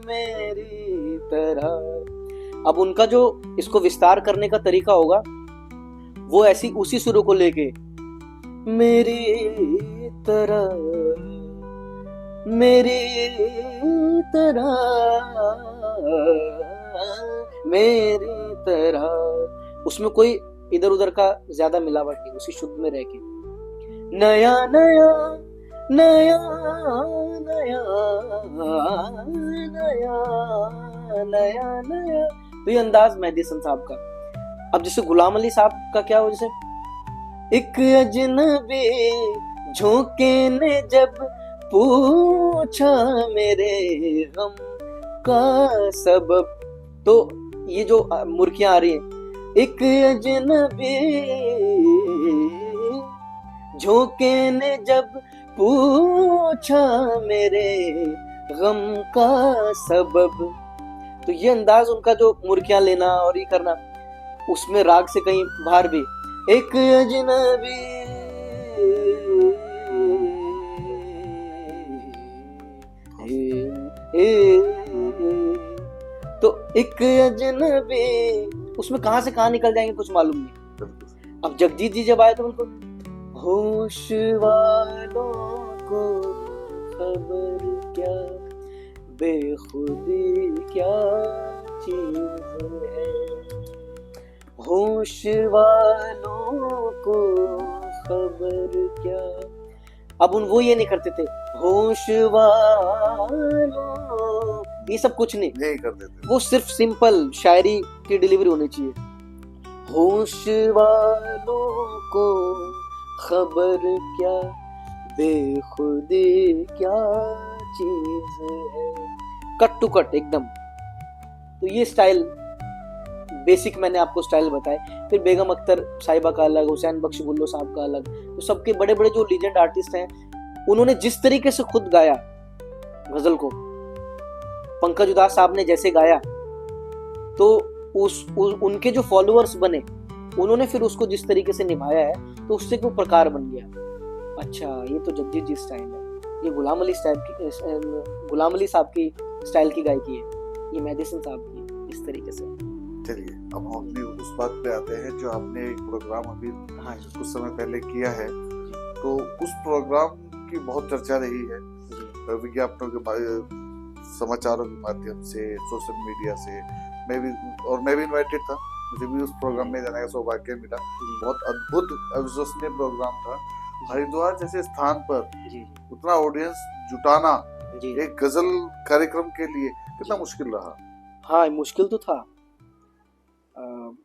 मेरी तरह। अब उनका जो इसको विस्तार करने का तरीका होगा वो ऐसी उसी सुरों को लेके, मेरी तरह, मेरी तरह, मेरी तरह, उसमें कोई इधर उधर का ज्यादा मिलावट नहीं, उसी शुद्ध में रह के नया नया नया नया नया नया नया। तो ये अंदाज मेहदी हसन साहब का। अब जैसे गुलाम अली साहब का क्या हो, जैसे एक अजनबी झोंके ने जब पूछा मेरे गम का सबब, तो ये जो मुर्कियां आ रही है, एक अजनबी झोंके ने जब पूछा मेरे गम का सबब, तो ये अंदाज उनका जो मुर्कियां लेना और ये करना, उसमें राग से कहीं बाहर भी एक अजनबी तो एक अजनबी, उसमें कहां से कहां निकल जाएंगे कुछ मालूम नहीं। अब जगजीत जी जब आए तो बिल्कुल होश वालों को खबर क्या, बेखुदी क्या चीज है, होश वालों को खबर क्या। अब वो ये नहीं करते थे होश वालों, ये सब कुछ नहीं करते थे, वो सिर्फ सिंपल शायरी की डिलीवरी होनी चाहिए। होश वालों को खबर क्या, बेखुदी क्या चीज है, कट टू कट एकदम। तो ये स्टाइल बेसिक मैंने आपको स्टाइल बताए। फिर बेगम अख्तर साहिबा का अलग, हुसैन बख्श बुल्लो साहब का अलग, तो सबके बड़े बड़े जो लीजेंड आर्टिस्ट हैं, उन्होंने जिस तरीके से खुद गाया गजल को, पंकज उदास साहब ने जैसे गाया, तो उनके जो फॉलोअर्स बने, उन्होंने फिर उसको जिस तरीके से निभाया है, तो उससे वो प्रकार बन गया। अच्छा, ये तो जगजीत जी स्टाइल है, ये गुलाम अली साहब की स्टाइल की गायकी है, ये मेहदी हसन साहब की, इस तरीके से। चलिए, अब हम अपनी उस बात पे आते हैं जो आपने एक प्रोग्राम अभी कुछ समय पहले किया है, तो उस प्रोग्राम की बहुत चर्चा रही है विज्ञापनों के समाचारों के माध्यम से, सोशल मीडिया से। मैं भी इनवाइटेड था, मुझे भी उस प्रोग्राम में जाने का सौभाग्य मिला। बहुत अद्भुत अविश्वसनीय प्रोग्राम था। हरिद्वार जैसे स्थान पर उतना ऑडियंस जुटाना एक गजल कार्यक्रम के लिए कितना मुश्किल रहा? हाँ, मुश्किल तो था,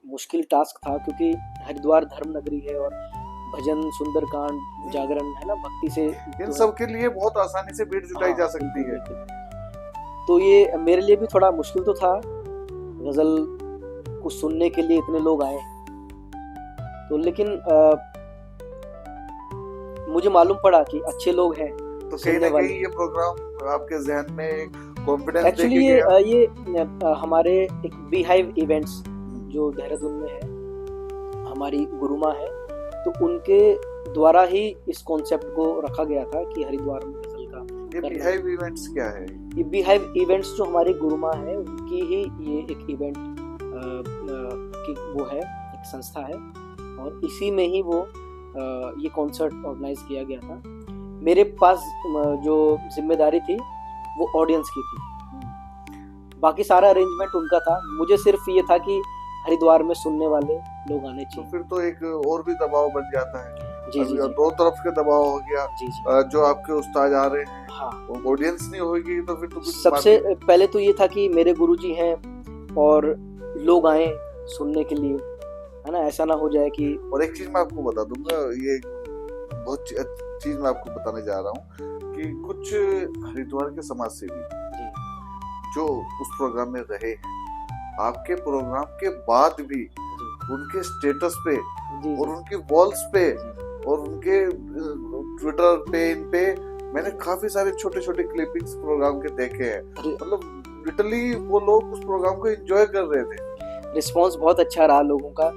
मुश्किल टास्क था, क्योंकि हरिद्वार धर्म नगरी है और भजन, सुंदरकांड, जागरण है ना, भक्ति से इन सब के लिए बहुत आसानी से भीड़ जुटाई जा सकती है। तो ये मेरे लिए भी थोड़ा मुश्किल तो था, गजल को सुनने के लिए इतने लोग आए, तो लेकिन मुझे मालूम पड़ा कि अच्छे लोग हैं। तो कहीं ना कहीं ये प्रोग्राम आपके जहन में कॉन्फिडेंस एक्चुअली ये हमारे एक बीहाइव इवेंट्स जो देहरादून में है, हमारी गुरुमा है, तो उनके द्वारा ही इस कॉन्सेप्ट को रखा गया था कि हरिद्वार में गजल का। ये बीहाइव इवेंट्स क्या है? ये बीहाइव इवेंट्स जो हमारी गुरुमा है, उनकी ही ये एक इवेंट की वो है, एक संस्था है, और इसी में ही वो ये कॉन्सर्ट ऑर्गेनाइज किया गया था। मेरे पास जो जिम्मेदारी थी वो ऑडियंस की थी, बाकी सारा अरेंजमेंट उनका था। मुझे सिर्फ ये था कि हरिद्वार में सुनने वाले लोग आने चाहिए। तो फिर तो एक और भी दबाव बन जाता है। जी, दो तरफ के दबाव हो गया। जो आपके उस्ताद आ रहे हैं, हाँ, ऑडियंस नहीं होगी तो फिर तो कुछ सबसे पहले तो ये था कि मेरे गुरुजी हैं और लोग आए सुनने के लिए, है ना, ऐसा ना हो जाए कि। और एक चीज मैं आपको बता दूंगा, ये बहुत चीज मैं आपको बताने जा रहा हूँ कि कुछ हरिद्वार के समाज सेवी जो उस प्रोग्राम में रहे हैं, आपके प्रोग्राम के बाद भी उनके स्टेटस पे और उनकी वॉल्स पे और उनके ट्विटर पे, इन पे मैंने काफी सारे छोटे छोटे क्लिपिंग्स प्रोग्राम के देखे हैं, अरे मतलब लिटरली वो लोग उस प्रोग्राम को एंजॉय कर रहे थे। रिस्पॉन्स बहुत अच्छा रहा लोगों का।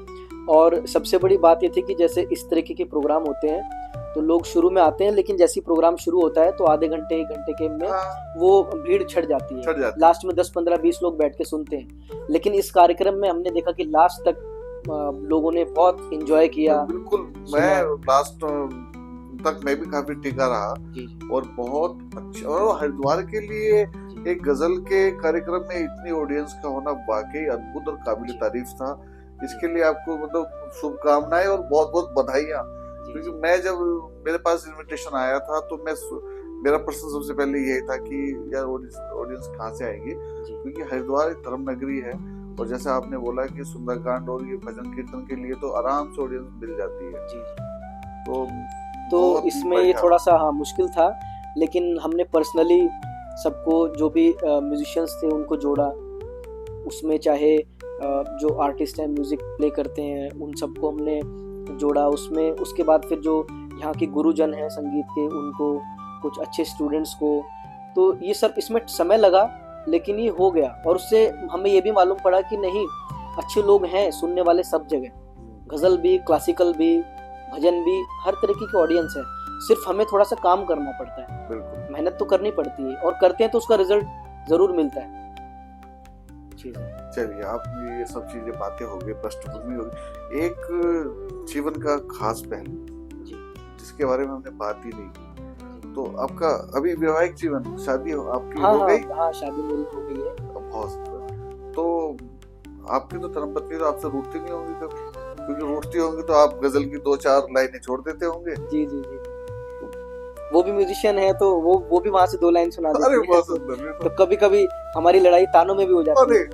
और सबसे बड़ी बात ये थी कि जैसे इस तरीके के प्रोग्राम होते हैं तो लोग शुरू में आते हैं, लेकिन जैसे ही प्रोग्राम शुरू होता है तो आधे घंटे 1 घंटे के में हाँ, वो भीड़ छट जाती है। छट जाती लास्ट में 10 15 20 लोग बैठ के सुनते हैं, लेकिन इस कार्यक्रम में हमने देखा कि लास्ट तक लोगों ने बहुत एंजॉय किया। बिल्कुल, मैं लास्ट तक मैं भी काफी टिका रहा जी और बहुत अच्छा। और हरिद्वार के लिए एक गजल के कार्यक्रम में इतनी ऑडियंस का होना वाकई अद्भुत और काबिल तारीफ था। इसके लिए आपको मतलब शुभकामनाएं और बहुत बहुत बधाइयाँ। क्योंकि मैं जब मेरे पास इनविटेशन आया था तो मेरा प्रश्न सबसे पहले यही था कि यार ऑडियंस कहाँ से आएंगे, क्योंकि हरिद्वार एक धर्म नगरी है और जैसे आपने बोला कि सुंदरकांड और ये भजन कीर्तन के लिए तो आराम से ऑडियंस मिल जाती है। तो इसमें ये थोड़ा सा मुश्किल था, लेकिन हमने पर्सनली सबको जो भी म्यूजिशियंस थे उनको जोड़ा उसमें, चाहे जो आर्टिस्ट हैं म्यूजिक प्ले करते हैं उन सबको हमने जोड़ा उसमें। उसके बाद फिर जो यहाँ के गुरुजन हैं संगीत के उनको, कुछ अच्छे स्टूडेंट्स को, तो ये सब इसमें समय लगा लेकिन ये हो गया। और उससे हमें ये भी मालूम पड़ा कि नहीं, अच्छे लोग हैं सुनने वाले सब जगह, गज़ल भी, क्लासिकल भी, भजन भी, हर तरीके की ऑडियंस है। सिर्फ हमें थोड़ा सा काम करना पड़ता है, बिल्कुल मेहनत तो करनी पड़ती है और करते हैं तो उसका रिजल्ट जरूर मिलता है। चलिए, आपने ये सब चीजें बातें हो गई, पृष्ठभूमि हो गई, एक जीवन का खास पहलू जिसके बारे में हमने बात ही नहीं की। तो आपका अभी वैवाहिक जीवन, शादी आपकी हो गई? हाँ, शादी मेरी हो गई है। बहुत सुंदर। तो आपकी तो धर्मपत्नी तो आपसे रूठती नहीं होंगी कभी, क्योंकि रूठती होंगी तो आप गजल की 2-4 लाइनें छोड़ देते होंगे। जी। वो भी म्यूजिशियन है तो वो भी वहाँ से 2 लाइन सुना देती है। अरे बहुत सुंदर। तो कभी कभी हमारी लड़ाई तानों में भी हो जाती है।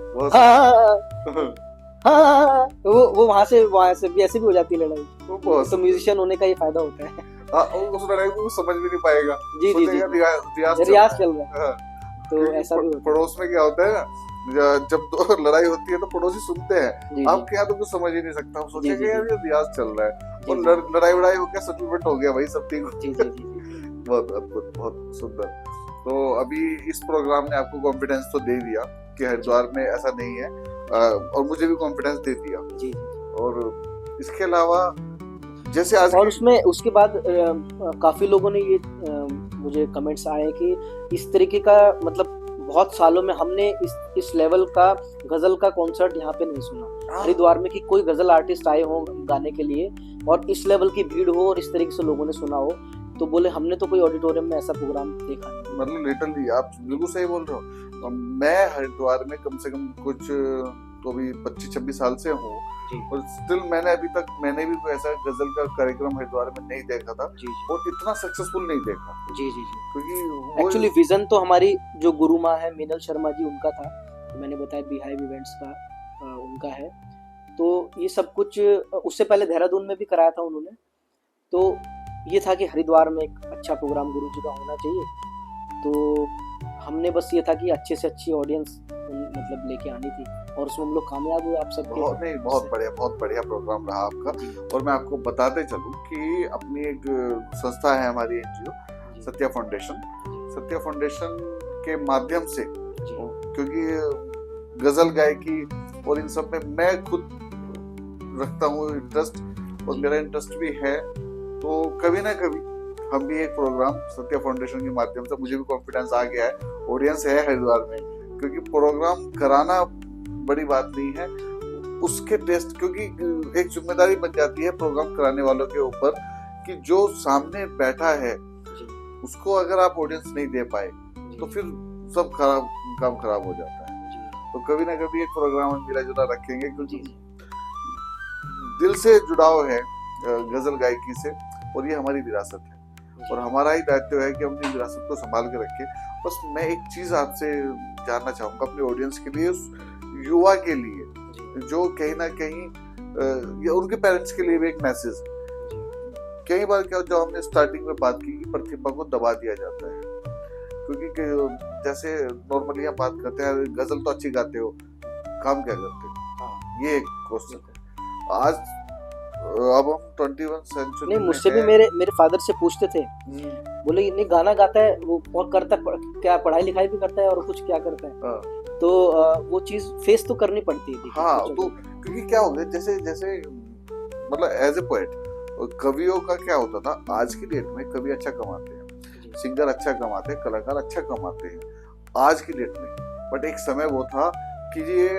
वो वहाँ से भी ऐसे भी हो जाती है लड़ाई। तो म्यूजिशियन होने का ये फायदा होता है। उस लड़ाई को समझ भी नहीं पाएगा। जी। रियाज चल रहा है। तो ऐसा भी पड़ोस में क्या होता है ना, जब तो लड़ाई होती है तो पड़ोसी सुनते हैं, आपके यहाँ तो कुछ समझ ही नहीं सकता, सोचेंगे यार ये रियाज चल रहा है और लड़ाई वड़ाई हो गया, सेटलमेंट हो गया भाई, सब ठीक हो। बहुत अद्भुत, बहुत सुंदर। तो अभी इस प्रोग्राम ने आपको कॉन्फिडेंस तो दे दिया कि हरिद्वार में ऐसा नहीं है, और मुझे भी कॉन्फिडेंस दे दिया। जी। और इसके अलावा जैसे आज और उसमें उसके बाद काफी लोगों ने ये मुझे कमेंट्स आए कि इस तरीके का, मतलब बहुत सालों में हमने इस लेवल का गजल का कॉन्सर्ट यहाँ पे नहीं सुना हरिद्वार में, कि कोई गजल आर्टिस्ट आए हो गाने के लिए और इस लेवल की भीड़ हो और इस तरीके से लोगों ने सुना हो। तो बोले हमने तो कोई ऑडिटोरियम में ऐसा प्रोग्राम देखा नहीं। मतलब लिटरली आप बिल्कुल सही बोल रहे हो। मैं हरिद्वार में कम से कम कुछ तो अभी 25-26 साल से हूँ और स्टिल मैंने भी कोई ऐसा गजल का कार्यक्रम हरिद्वार में नहीं देखा था और इतना सक्सेसफुल नहीं देखा। जी। क्योंकि एक्चुअली विजन तो हमारी जो गुरु माँ है मीनल शर्मा जी, उनका था, तो मैंने बताया बीहाइव इवेंट्स का उनका है। तो ये सब कुछ उससे पहले देहरादून में भी कराया था उन्होंने। तो ये था कि हरिद्वार में एक अच्छा प्रोग्राम गुरु जी का होना चाहिए। तो हमने बस ये था कि अच्छे से अच्छी ऑडियंस मतलब लेके आनी थी और उसमें हम लोग कामयाब हुए। आप सब बहुत बढ़िया प्रोग्राम रहा आपका। और मैं आपको बताते चलूं कि अपनी एक संस्था है हमारी एनजीओ सत्या फाउंडेशन के माध्यम से, क्योंकि गजल गायकी और इन सब में मैं खुद रखता हूँ इंटरेस्ट और मेरा इंटरेस्ट भी है, तो कभी ना कभी हम भी एक प्रोग्राम सत्या फाउंडेशन के माध्यम से, मुझे भी कॉन्फिडेंस आ गया है, ऑडियंस है हरिद्वार में, क्योंकि प्रोग्राम कराना बड़ी बात नहीं है, उसके टेस्ट, क्योंकि एक जिम्मेदारी बन जाती है प्रोग्राम कराने वालों के ऊपर कि जो सामने बैठा है उसको अगर आप ऑडियंस नहीं दे पाए तो फिर सब काम खराब हो जाता है। तो कभी ना कभी एक प्रोग्राम हम मिला जुला रखेंगे, क्योंकि दिल से जुड़ाव है गजल गायकी से और ये हमारी विरासत है और हमारा ही दायित्व है कि हम अपनी विरासत को संभाल के रखें। बस मैं एक चीज आपसे जानना चाहूंगा अपने ऑडियंस के लिए, युवा के लिए, जो कहीं ना कहीं या उनके पेरेंट्स के लिए भी एक मैसेज। कई बार क्या, जो हमने स्टार्टिंग में बात की, प्रतिभा को दबा दिया जाता है, क्योंकि जैसे नॉर्मली हम बात करते हैं गजल तो अच्छी गाते हो, काम क्या करते हो, ये एक क्वेश्चन है। आज अब हम 21 सेंचुरी नहीं, में मुझसे भी हैं। मेरे फादर से पूछते थे, हम्म, बोले नहीं गाना गाता है वो और करता क्या पढ़ाई लिखाई भी करता है और कुछ क्या करता है। हाँ। तो वो चीज फेस तो करनी पड़ती है। देखिए, हाँ, बच्चों तो को। क्योंकि क्या हो गया, जैसे जैसे मतलब एज ए पोएट कवियों का क्या होता था, आज की डेट में कवि अच्छा कमाते हैं, जी, सिंगर अच्छा कमाते हैं, कलाकार अच्छा कमाते हैं आज की डेट में। बट एक समय वो था कि ये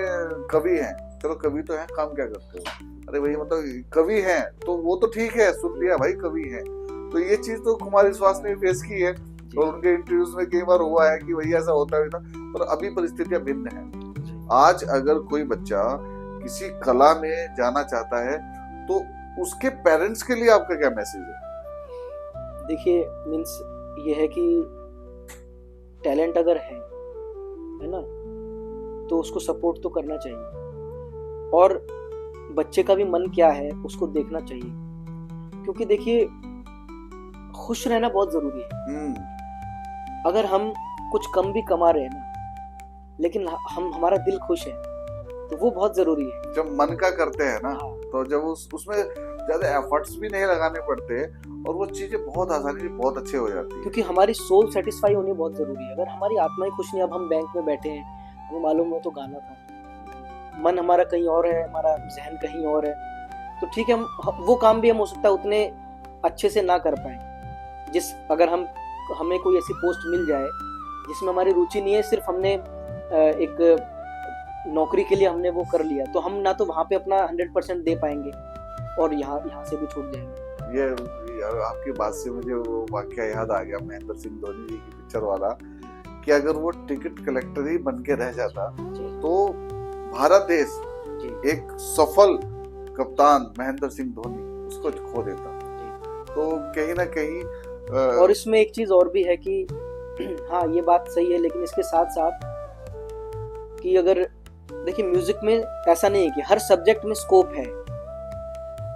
कवि हैं, चलो कवि तो हैं, काम क्या करते हो, अरे भाई मतलब कवि हैं तो वो तो ठीक है, सुन लिया भाई कवि हैं। तो ये चीज तो कुमार विश्वास ने फेस की है जी, और उनके इंटरव्यूज में कई बार हुआ है कि भैया ऐसा होता भी था। पर अभी परिस्थितियां भिन्न हैं। जी। आज अगर कोई बच्चा किसी कला में जाना चाहता है तो उसके पेरेंट्स के लिए आपका क्या मैसेज है? देखिए मीन्स ये है कि टैलेंट अगर है ना, तो उसको सपोर्ट तो करना चाहिए और बच्चे का भी मन क्या है उसको देखना चाहिए, क्योंकि देखिए खुश रहना बहुत जरूरी है। अगर हम कुछ कम भी कमा रहे हैं ना, लेकिन हम हमारा दिल खुश है तो वो बहुत जरूरी है। जब मन का करते हैं ना, हाँ, तो जब उसमें ज्यादा एफर्ट्स भी नहीं लगाने पड़ते और वो चीजें बहुत आसानी से बहुत अच्छे हो जाती है। क्योंकि हमारी सोल सेटिस्फाई होनी बहुत जरूरी है। अगर हमारी आत्मा ही खुश नहीं, अब हम बैंक में बैठे हैं, हमें मालूम हो तो गाना था, मन हमारा कहीं और है, हमारा जहन कहीं और है, तो ठीक है हम वो काम भी हम हो सकता है उतने अच्छे से ना कर पाए। अगर हमें कोई ऐसी पोस्ट मिल जाए जिसमें हमारी रुचि नहीं है, सिर्फ हमने एक नौकरी के लिए हमने वो कर लिया, तो हम ना तो वहाँ पे अपना 100% दे पाएंगे और यहाँ से भी छूट जाएंगे। ये आपकी बात से मुझे वो वाकया याद आ गया, महेंद्र सिंह धोनी जी की पिक्चर वाला, कि अगर वो टिकट कलेक्टर ही बन के रह जाता तो भारत देश एक सफल कप्तान महेंद्र सिंह धोनी उसको खो देता। तो कहीं ना कहीं और इसमें एक चीज और भी है कि हाँ ये बात सही है, लेकिन इसके साथ साथ कि अगर देखिए म्यूजिक में ऐसा नहीं है कि हर सब्जेक्ट में स्कोप है।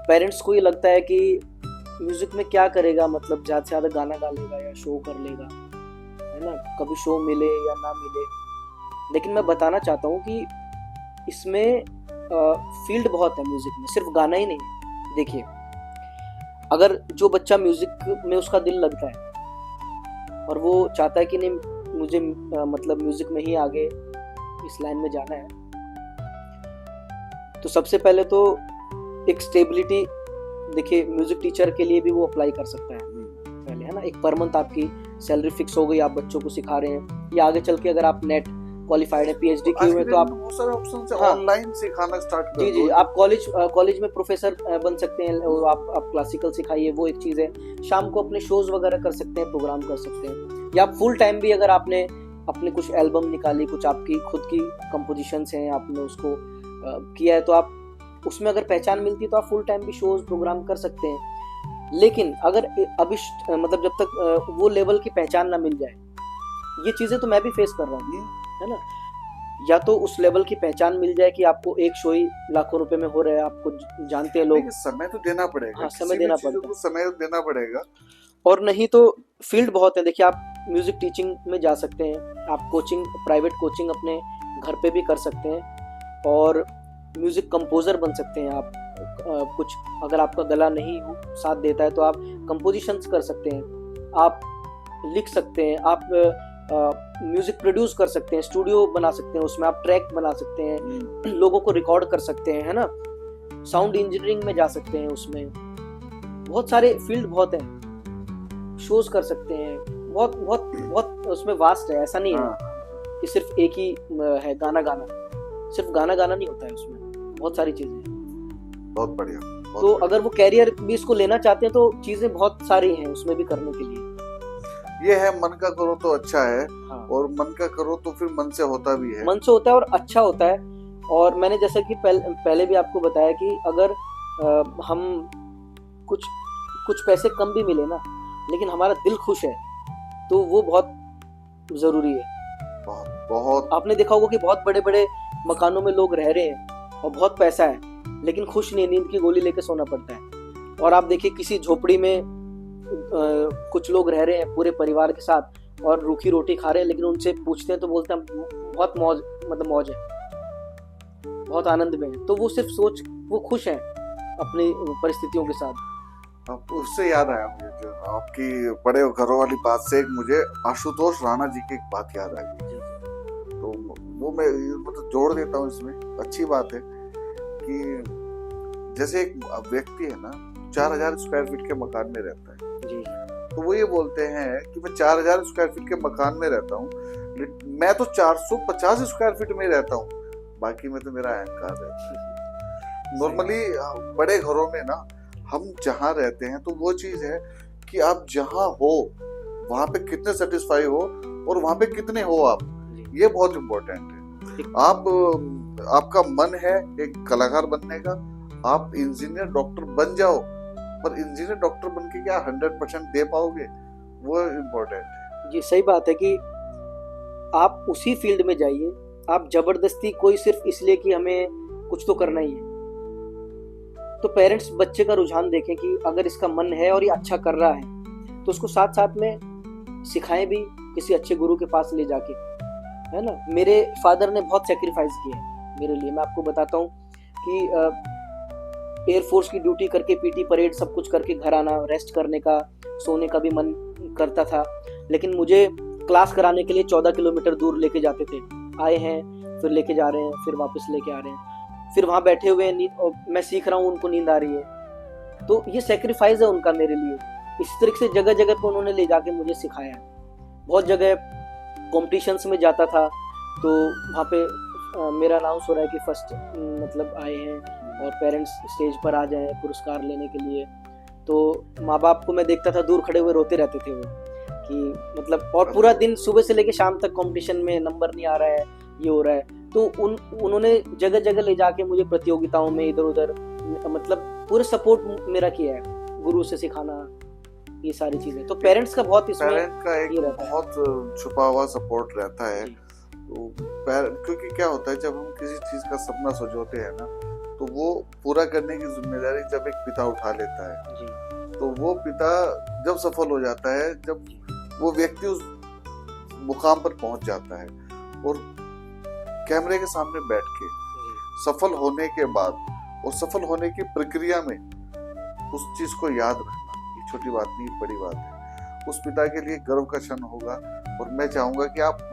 पेरेंट्स को ये लगता है कि म्यूजिक में क्या करेगा, मतलब ज्यादा से ज्यादा गाना गा लेगा या शो कर लेगा, है ना, कभी शो मिले या ना मिले। लेकिन मैं बताना चाहता हूँ कि इसमें फील्ड बहुत है म्यूजिक में, सिर्फ गाना ही नहीं है। देखिए अगर जो बच्चा म्यूजिक में उसका दिल लगता है और वो चाहता है कि नहीं मुझे मतलब म्यूजिक में ही आगे इस लाइन में जाना है, तो सबसे पहले तो एक स्टेबिलिटी, देखिए म्यूजिक टीचर के लिए भी वो अप्लाई कर सकता है पहले, है ना। एक पर मंथ आपकी सैलरी फिक्स हो गई, आप बच्चों को सिखा रहे हैं, या आगे चल के अगर आप नेट क्वालिफाइड है, पीएचडी किए हुए, तो आप बहुत सारे ऑप्शन है, हाँ, ऑनलाइन सिखाना स्टार्ट कर जी दो। आप कॉलेज में प्रोफेसर बन सकते हैं, आप क्लासिकल सिखाइए, वो एक चीज़ है। शाम को अपने शोज वगैरह कर सकते हैं, प्रोग्राम कर सकते हैं, या फुल टाइम भी अगर आपने अपने कुछ एल्बम निकाली, कुछ आपकी खुद की कंपोजिशंस हैं, आपने उसको किया है, तो आप उसमें अगर पहचान मिलती है तो आप फुल टाइम भी शोज प्रोग्राम कर सकते हैं। लेकिन अगर अभी मतलब जब तक वो लेवल की पहचान ना मिल जाए, ये चीज़ें तो मैं भी फेस कर रहा हूँ, है ना, या तो उस लेवल की पहचान मिल जाए कि आपको एक शो ही लाखों रुपए में हो रहा है, आपको जानते हैं लोग, समय तो देना पड़ेगा। हाँ, समय देना पड़ेगा, समय देना पड़ेगा। और नहीं तो फील्ड बहुत है। देखिए आप म्यूजिक टीचिंग में जा सकते हैं, आप कोचिंग, प्राइवेट कोचिंग अपने घर पे भी कर सकते हैं, और म्यूजिक कंपोजर बन सकते हैं आप। कुछ अगर आपका गला नहीं साथ देता है तो आप कंपोजिशंस कर सकते हैं, आप लिख सकते हैं, आप म्यूजिक प्रोड्यूस कर सकते हैं, स्टूडियो बना सकते हैं, उसमें आप ट्रैक बना सकते हैं, लोगों को रिकॉर्ड कर सकते हैं, है ना, साउंड इंजीनियरिंग में जा सकते हैं, उसमें बहुत सारे फील्ड बहुत हैं, शोज कर सकते हैं, बहुत बहुत बहुत उसमें वास्ट है। ऐसा नहीं है कि सिर्फ एक ही है गाना गाना, सिर्फ गाना गाना नहीं होता है, उसमें बहुत सारी चीजें हैं। बहुत बढ़िया। तो अगर वो कैरियर भी इसको लेना चाहते हैं तो चीजें बहुत सारी हैं उसमें भी करने के लिए। ये है मन का करो तो अच्छा है, हाँ, और मन का करो तो फिर मन से होता भी है, मन से होता है और अच्छा होता है। और मैंने जैसा कि पहले भी आपको बताया कि अगर हम कुछ पैसे कम भी मिले ना, लेकिन हमारा दिल खुश है, तो वो बहुत जरूरी है। बहुत आपने देखा होगा कि बहुत बड़े बड़े मकानों में लोग रह रहे हैं और बहुत पैसा है, लेकिन खुश नहीं, नींद की गोली लेके सोना पड़ता है। और आप देखिए किसी झोपड़ी में कुछ लोग रह रहे हैं पूरे परिवार के साथ और रूखी रोटी खा रहे हैं, लेकिन उनसे पूछते हैं तो बोलते हैं बहुत मौज है, बहुत आनंद में है। तो वो सिर्फ वो खुश हैं, अपनी परिस्थितियों के साथ। अब उससे याद आया मुझे, जो आपकी बड़े घरों वाली बात से एक मुझे आशुतोष राणा जी की एक बात याद आ गई। तो वो मैं मतलब जोड़ देता हूँ इसमें। अच्छी बात है कि जैसे एक व्यक्ति है ना 4000 स्क्वायर फीट के मकान में रहता है जी तो वो ये बोलते हैं कि मैं 4000 स्क्वायर फीट के मकान में रहता हूँ, मैं तो 450 स्क्वायर फीट में रहता हूँ, बाकी में तो मेरा अहंकार है। नॉर्मली बड़े घरों में ना हम जहाँ रहते हैं तो वो चीज है कि आप जहाँ हो वहां पे कितने सेटिस्फाई हो और वहां पे कितने हो आप, ये बहुत इम्पोर्टेंट है। आपका मन है एक कलाकार बनने का, आप इंजीनियर डॉक्टर बन जाओ, पर इंजीनियर डॉक्टर बन के क्या 100% दे पाओगे, वो इम्पोर्टेंट है। जी सही बात है कि आप उसी फील्ड में जाइए। आप जबरदस्ती कोई सिर्फ इसलिए कि हमें कुछ तो करना ही है, तो पेरेंट्स बच्चे का रुझान देखें कि अगर इसका मन है और ये अच्छा कर रहा है तो उसको साथ साथ में सिखाएं भी, किसी अच्छे गुरु के पास ले जाके, है ना। मेरे फादर ने बहुत सेक्रीफाइस किया है मेरे लिए। मैं आपको बताता हूँ कि एयरफोर्स की ड्यूटी करके पीटी परेड सब कुछ करके घर आना, रेस्ट करने का, सोने का भी मन करता था, लेकिन मुझे क्लास कराने के लिए 14 किलोमीटर दूर लेके जाते थे। आए हैं फिर लेके जा रहे हैं, फिर वापस लेके आ रहे हैं, फिर वहाँ बैठे हुए नींद, मैं सीख रहा हूँ, उनको नींद आ रही है। तो ये सेक्रीफाइस है उनका मेरे लिए। इस तरीके से जगह जगह पर उन्होंने ले जाके मुझे सिखाया है। बहुत जगह कॉम्पिटिशन्स में जाता था तो वहाँ पे मेरा अनाउंस हो रहा है कि फर्स्ट मतलब आए हैं और पेरेंट्स स्टेज पर आ जाएं पुरस्कार लेने के लिए, तो माँ बाप को मैं देखता था दूर खड़े हुए रोते रहते थे वो कि मतलब, और पूरा दिन सुबह से लेके शाम तक कंपटीशन में नंबर नहीं आ रहा है, ये हो रहा है। तो उन्होंने जगह जगह ले जाके मुझे प्रतियोगिताओं में इधर उधर मतलब पूरे सपोर्ट मेरा किया है, गुरु से सिखाना, ये सारी चीजें। तो पेरेंट्स का बहुत इसमें पेरेंट का एक बहुत छुपा हुआ सपोर्ट रहता है। तो क्योंकि क्या होता है जब हम किसी चीज का सपना सोचते हैं ना तो वो पूरा करने की जिम्मेदारी जब एक पिता उठा लेता है जी। तो वो पिता जब सफल हो जाता है, जब वो व्यक्ति उस मुकाम पर पहुंच जाता है और कैमरे के सामने बैठ के सफल होने के बाद और सफल होने की प्रक्रिया में उस चीज को याद रखना, ये छोटी बात नहीं, बड़ी बात है। उस पिता के लिए गर्व का क्षण होगा और मैं चाहूंगा कि आप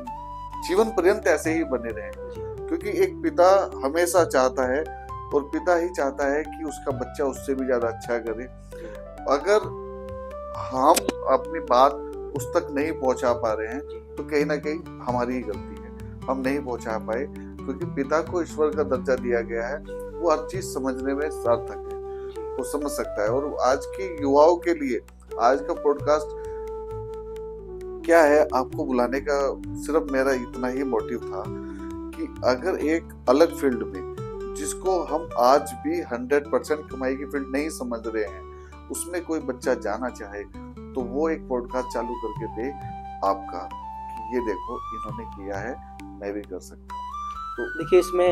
जीवन पर्यंत ऐसे ही बने रहें, क्योंकि एक पिता हमेशा चाहता है और पिता ही चाहता है कि उसका बच्चा उससे भी ज्यादा अच्छा करे। अगर हम अपनी बात उस तक नहीं पहुंचा पा रहे हैं तो कहीं ना कहीं हमारी ही गलती है, हम नहीं पहुंचा पाए, क्योंकि पिता को ईश्वर का दर्जा दिया गया है, वो हर चीज समझने में सार्थक है, वो समझ सकता है। और आज की युवाओं के लिए आज का पॉडकास्ट क्या है, आपको बुलाने का सिर्फ मेरा इतना ही मोटिव था कि अगर एक अलग फील्ड में जिसको हम आज भी 100% कमाई की फील्ड नहीं समझ रहे हैं उसमें कोई बच्चा जाना चाहे तो वो एक पॉडकास्ट चालू करके दे आपका कि ये देखो इन्होंने किया है, मैं भी कर सकता हूँ। तो देखिए इसमें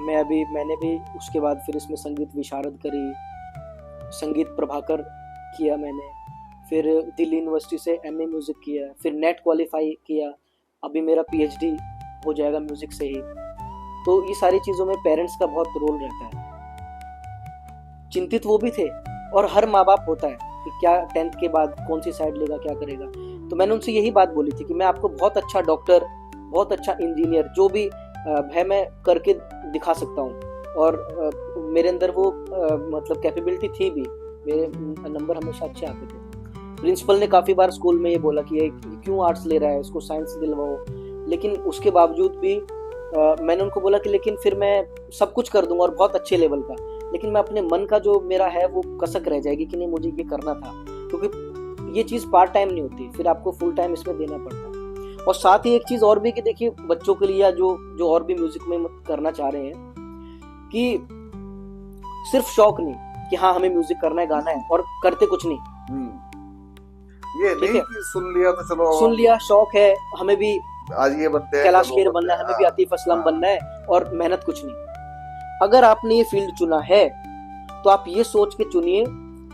मैंने भी उसके बाद फिर इसमें संगीत विशारद करी, संगीत प्रभाकर किया मैंने, फिर दिल्ली यूनिवर्सिटी से एमए म्यूजिक किया, फिर नेट क्वालिफाई किया, अभी मेरा पीएचडी हो जाएगा म्यूजिक से ही। तो ये सारी चीज़ों में पेरेंट्स का बहुत रोल रहता है। चिंतित वो भी थे और हर माँ बाप होता है कि क्या 10th के बाद कौन सी साइड लेगा, क्या करेगा। तो मैंने उनसे यही बात बोली थी कि मैं आपको बहुत अच्छा डॉक्टर, बहुत अच्छा इंजीनियर, जो भी है मैं करके दिखा सकता हूँ। और मेरे अंदर वो मतलब कैपेबिलिटी थी भी, मेरे नंबर हमेशा अच्छे आते थे। प्रिंसिपल ने काफ़ी बार स्कूल में ये बोला कि ये क्यों आर्ट्स ले रहा है, इसको साइंस दिलवाओ, लेकिन उसके बावजूद भी मैंने उनको बोला कि लेकिन फिर मैं सब कुछ कर दूंगा और बहुत अच्छे लेवल का, लेकिन मैं अपने मन का जो मेरा है वो कसक रह जाएगी कि नहीं मुझे ये करना था, क्योंकि ये चीज़ पार्ट टाइम नहीं होती, फिर आपको फुल टाइम इसमें देना पड़ता है। और साथ ही एक चीज़ और भी कि देखिए बच्चों के लिए या जो और भी म्यूजिक में करना चाह रहे हैं कि सिर्फ शौक नहीं कि हाँ हमें म्यूजिक करना है, गाना है और करते कुछ नहीं, ये नहीं कि सुन लिया तो चलो, सुन लिया, शौक है हमें भी आज ये बनते हैं, कैलाश खेर बनना है, हमें भी आतिफ असलम बनना है, और मेहनत कुछ नहीं। अगर आपने ये फील्ड चुना है तो आप ये सोच के चुनिए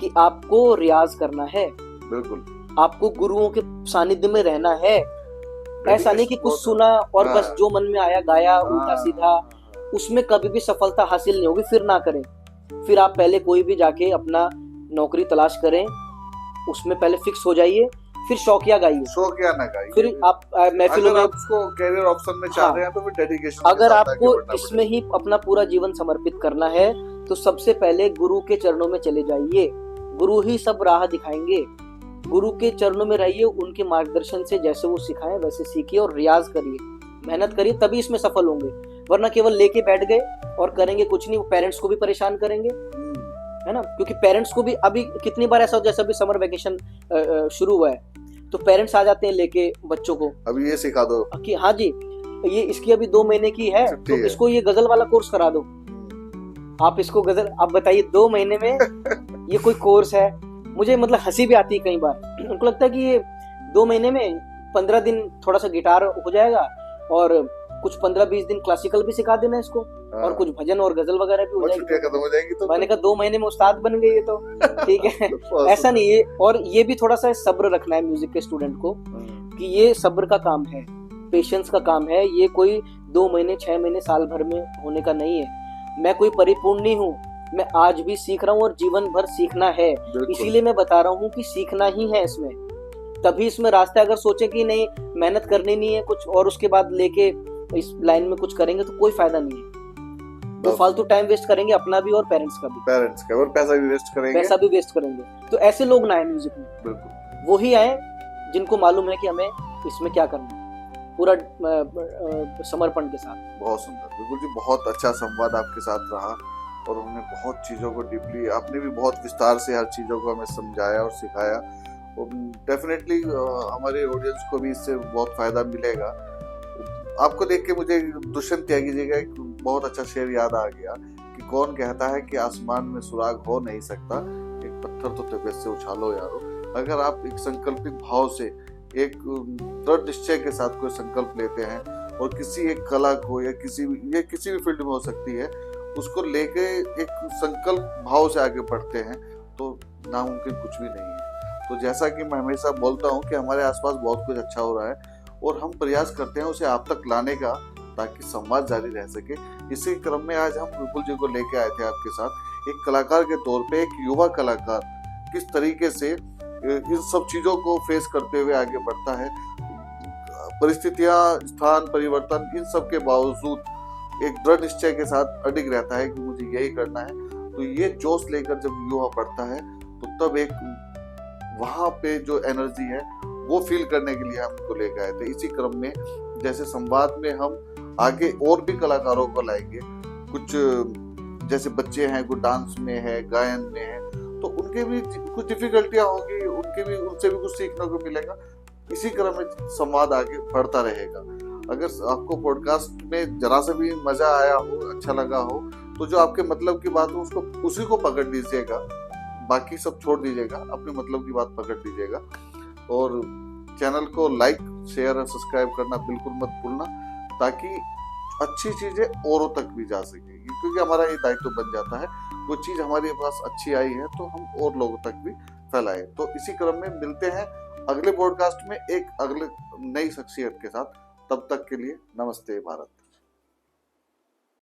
कि आपको रियाज करना है, बिल्कुल आपको गुरुओं के सानिध्य में रहना है। ऐसा नहीं कि कुछ सुना और बस जो मन में आया गाया उल्टा सीधा, उसमें कभी भी सफलता हासिल नहीं होगी, फिर ना करें। फिर आप पहले कोई भी जाके अपना नौकरी तलाश करें, उसमें पहले फिक्स हो जाइए, फिर शौकिया गाइए, शौकिया ना गाइए। फिर आप महफिलों अगर में, आप उसको कैरियर ऑप्शन में चाह हाँ, रहे हैं तो फिर डेडिकेशन के अगर साथ आगे आपको बढ़ना इसमें ही अपना पूरा जीवन समर्पित करना है तो सबसे पहले गुरु के चरणों में चले जाइए। गुरु ही सब राह दिखाएंगे। गुरु के चरणों में रहिए, उनके मार्गदर्शन से जैसे वो सिखाएं वैसे सीखिए और रियाज करिए, मेहनत करिए, तभी इसमें सफल होंगे। वरना केवल लेके बैठ गए और करेंगे कुछ नहीं, वो पेरेंट्स को भी परेशान करेंगे, है ना। क्योंकि पेरेंट्स को भी अभी कितनी बार ऐसा हो, जैसे अभी समर वेकेशन शुरू हुआ है तो पेरेंट्स आ जाते हैं लेके बच्चों को, अभी ये सिखा दो कि हाँ जी ये इसकी अभी 2 महीने की है छुट्टी तो है। इसको ये गजल वाला कोर्स करा दो। आप इसको गजल, आप बताइए 2 महीने में ये कोई कोर्स है। मुझे मतलब हंसी भी आती है कई बार, उनको लगता है कि ये 2 महीने में 15 दिन थोड़ा सा गिटार हो जाएगा और कुछ 15-20 दिन क्लासिकल भी सिखा देना इसको, और कुछ भजन और गजल वगैरह भी हो और छुट्टियां जाएगी। खत्म हो जाएंगी तो मैंने कहा 2 महीने में उस्ताद बन गए ये तो, ठीक है। ऐसा नहीं है, और ये भी थोड़ा सा सब्र रखना है म्यूजिक के स्टूडेंट को, कि ये सब्र का काम है, पेशेंस का काम है। ये कोई 2 महीने 6 महीने साल भर में होने का नहीं है। मैं कोई परिपूर्ण नहीं हूँ, मैं आज भी सीख रहा हूँ और जीवन भर सीखना है। इसीलिए मैं बता रहा हूँ कि सीखना ही है इसमें, तभी इसमें रास्ता। अगर सोचे कि नहीं मेहनत करनी नहीं है कुछ और उसके बाद लेके इस लाइन में कुछ करेंगे तो कोई फायदा नहीं है। तो फालतू टाइम वेस्ट करेंगे अपना भी और पेरेंट्स का और पैसा भी वेस्ट करेंगे। पैसा भी वेस्ट करेंगे। तो ऐसे लोग ना आए म्यूजिक में, बिल्कुल वो ही आए जिनको मालूम है कि हमें इसमें क्या करना है, पूरा समर्पण के साथ। बहुत सुंदर, बिल्कुल जी, बहुत अच्छा संवाद आपके साथ रहा और हमने बहुत चीज़ों को डीपली, आपने भी बहुत विस्तार से हर चीज़ों को हमें समझाया और सिखाया। और डेफिनेटली हमारे ऑडियंस को भी इससे बहुत फायदा मिलेगा। आपको देख के मुझे दुष्यंत त्यागी जी का एक बहुत अच्छा शेर याद आ गया कि कौन कहता है कि आसमान में सुराग हो नहीं सकता, एक पत्थर तो तबीयत से उछालो यारो। अगर आप एक संकल्पित भाव से, एक दृढ़ निश्चय के साथ कोई संकल्प लेते हैं और किसी एक कला को या किसी भी फील्ड में हो सकती है, उसको लेके एक संकल्प भाव से आगे बढ़ते हैं तो नामुमकिन कुछ भी नहीं है। तो जैसा कि मैं हमेशा बोलता हूँ कि हमारे आसपास बहुत कुछ अच्छा हो रहा है और हम प्रयास करते हैं उसे आप तक लाने का, ताकि संवाद जारी रह सके। इसी क्रम में आज हम विपुल जी को लेके आए थे आपके साथ, एक कलाकार के तौर पे, एक युवा कलाकार किस तरीके से इन सब चीजों को फेस करते हुए आगे बढ़ता है, परिस्थितियां, स्थान परिवर्तन, इन सब के बावजूद एक दृढ़ निश्चय के साथ अडिग रहता है कि मुझे यही करना है। तो ये जोश लेकर जब युवा बढ़ता है तो तब एक वहां पे जो एनर्जी है वो फील करने के लिए हम इनको लेकर आए थे। इसी क्रम में जैसे संवाद में हम आगे और भी कलाकारों को लाएंगे, कुछ जैसे बच्चे हैं, कुछ डांस में है, गायन में है, तो उनके भी कुछ डिफिकल्टियां होंगी, उनसे भी कुछ सीखने को मिलेगा। इसी क्रम में संवाद आगे बढ़ता रहेगा। अगर आपको पॉडकास्ट में जरा सा भी मजा आया हो, अच्छा लगा हो, तो जो आपके मतलब की बात हो उसको उसी को पकड़ लीजिएगा, बाकी सब छोड़ दीजिएगा, अपने मतलब की बात पकड़ लीजिएगा। और चैनल को लाइक, शेयर और सब्सक्राइब करना बिल्कुल मत भूलना, ताकि अच्छी चीजें औरों तक भी जा सके, क्योंकि हमारा ये दायित्व बन जाता है। वो चीज हमारे पास अच्छी आई है तो हम और लोगों तक भी फैलाएं। तो इसी क्रम में मिलते हैं अगले पॉडकास्ट में एक अगले नई शख्सियत के साथ। तब तक के लिए नमस्ते भारत।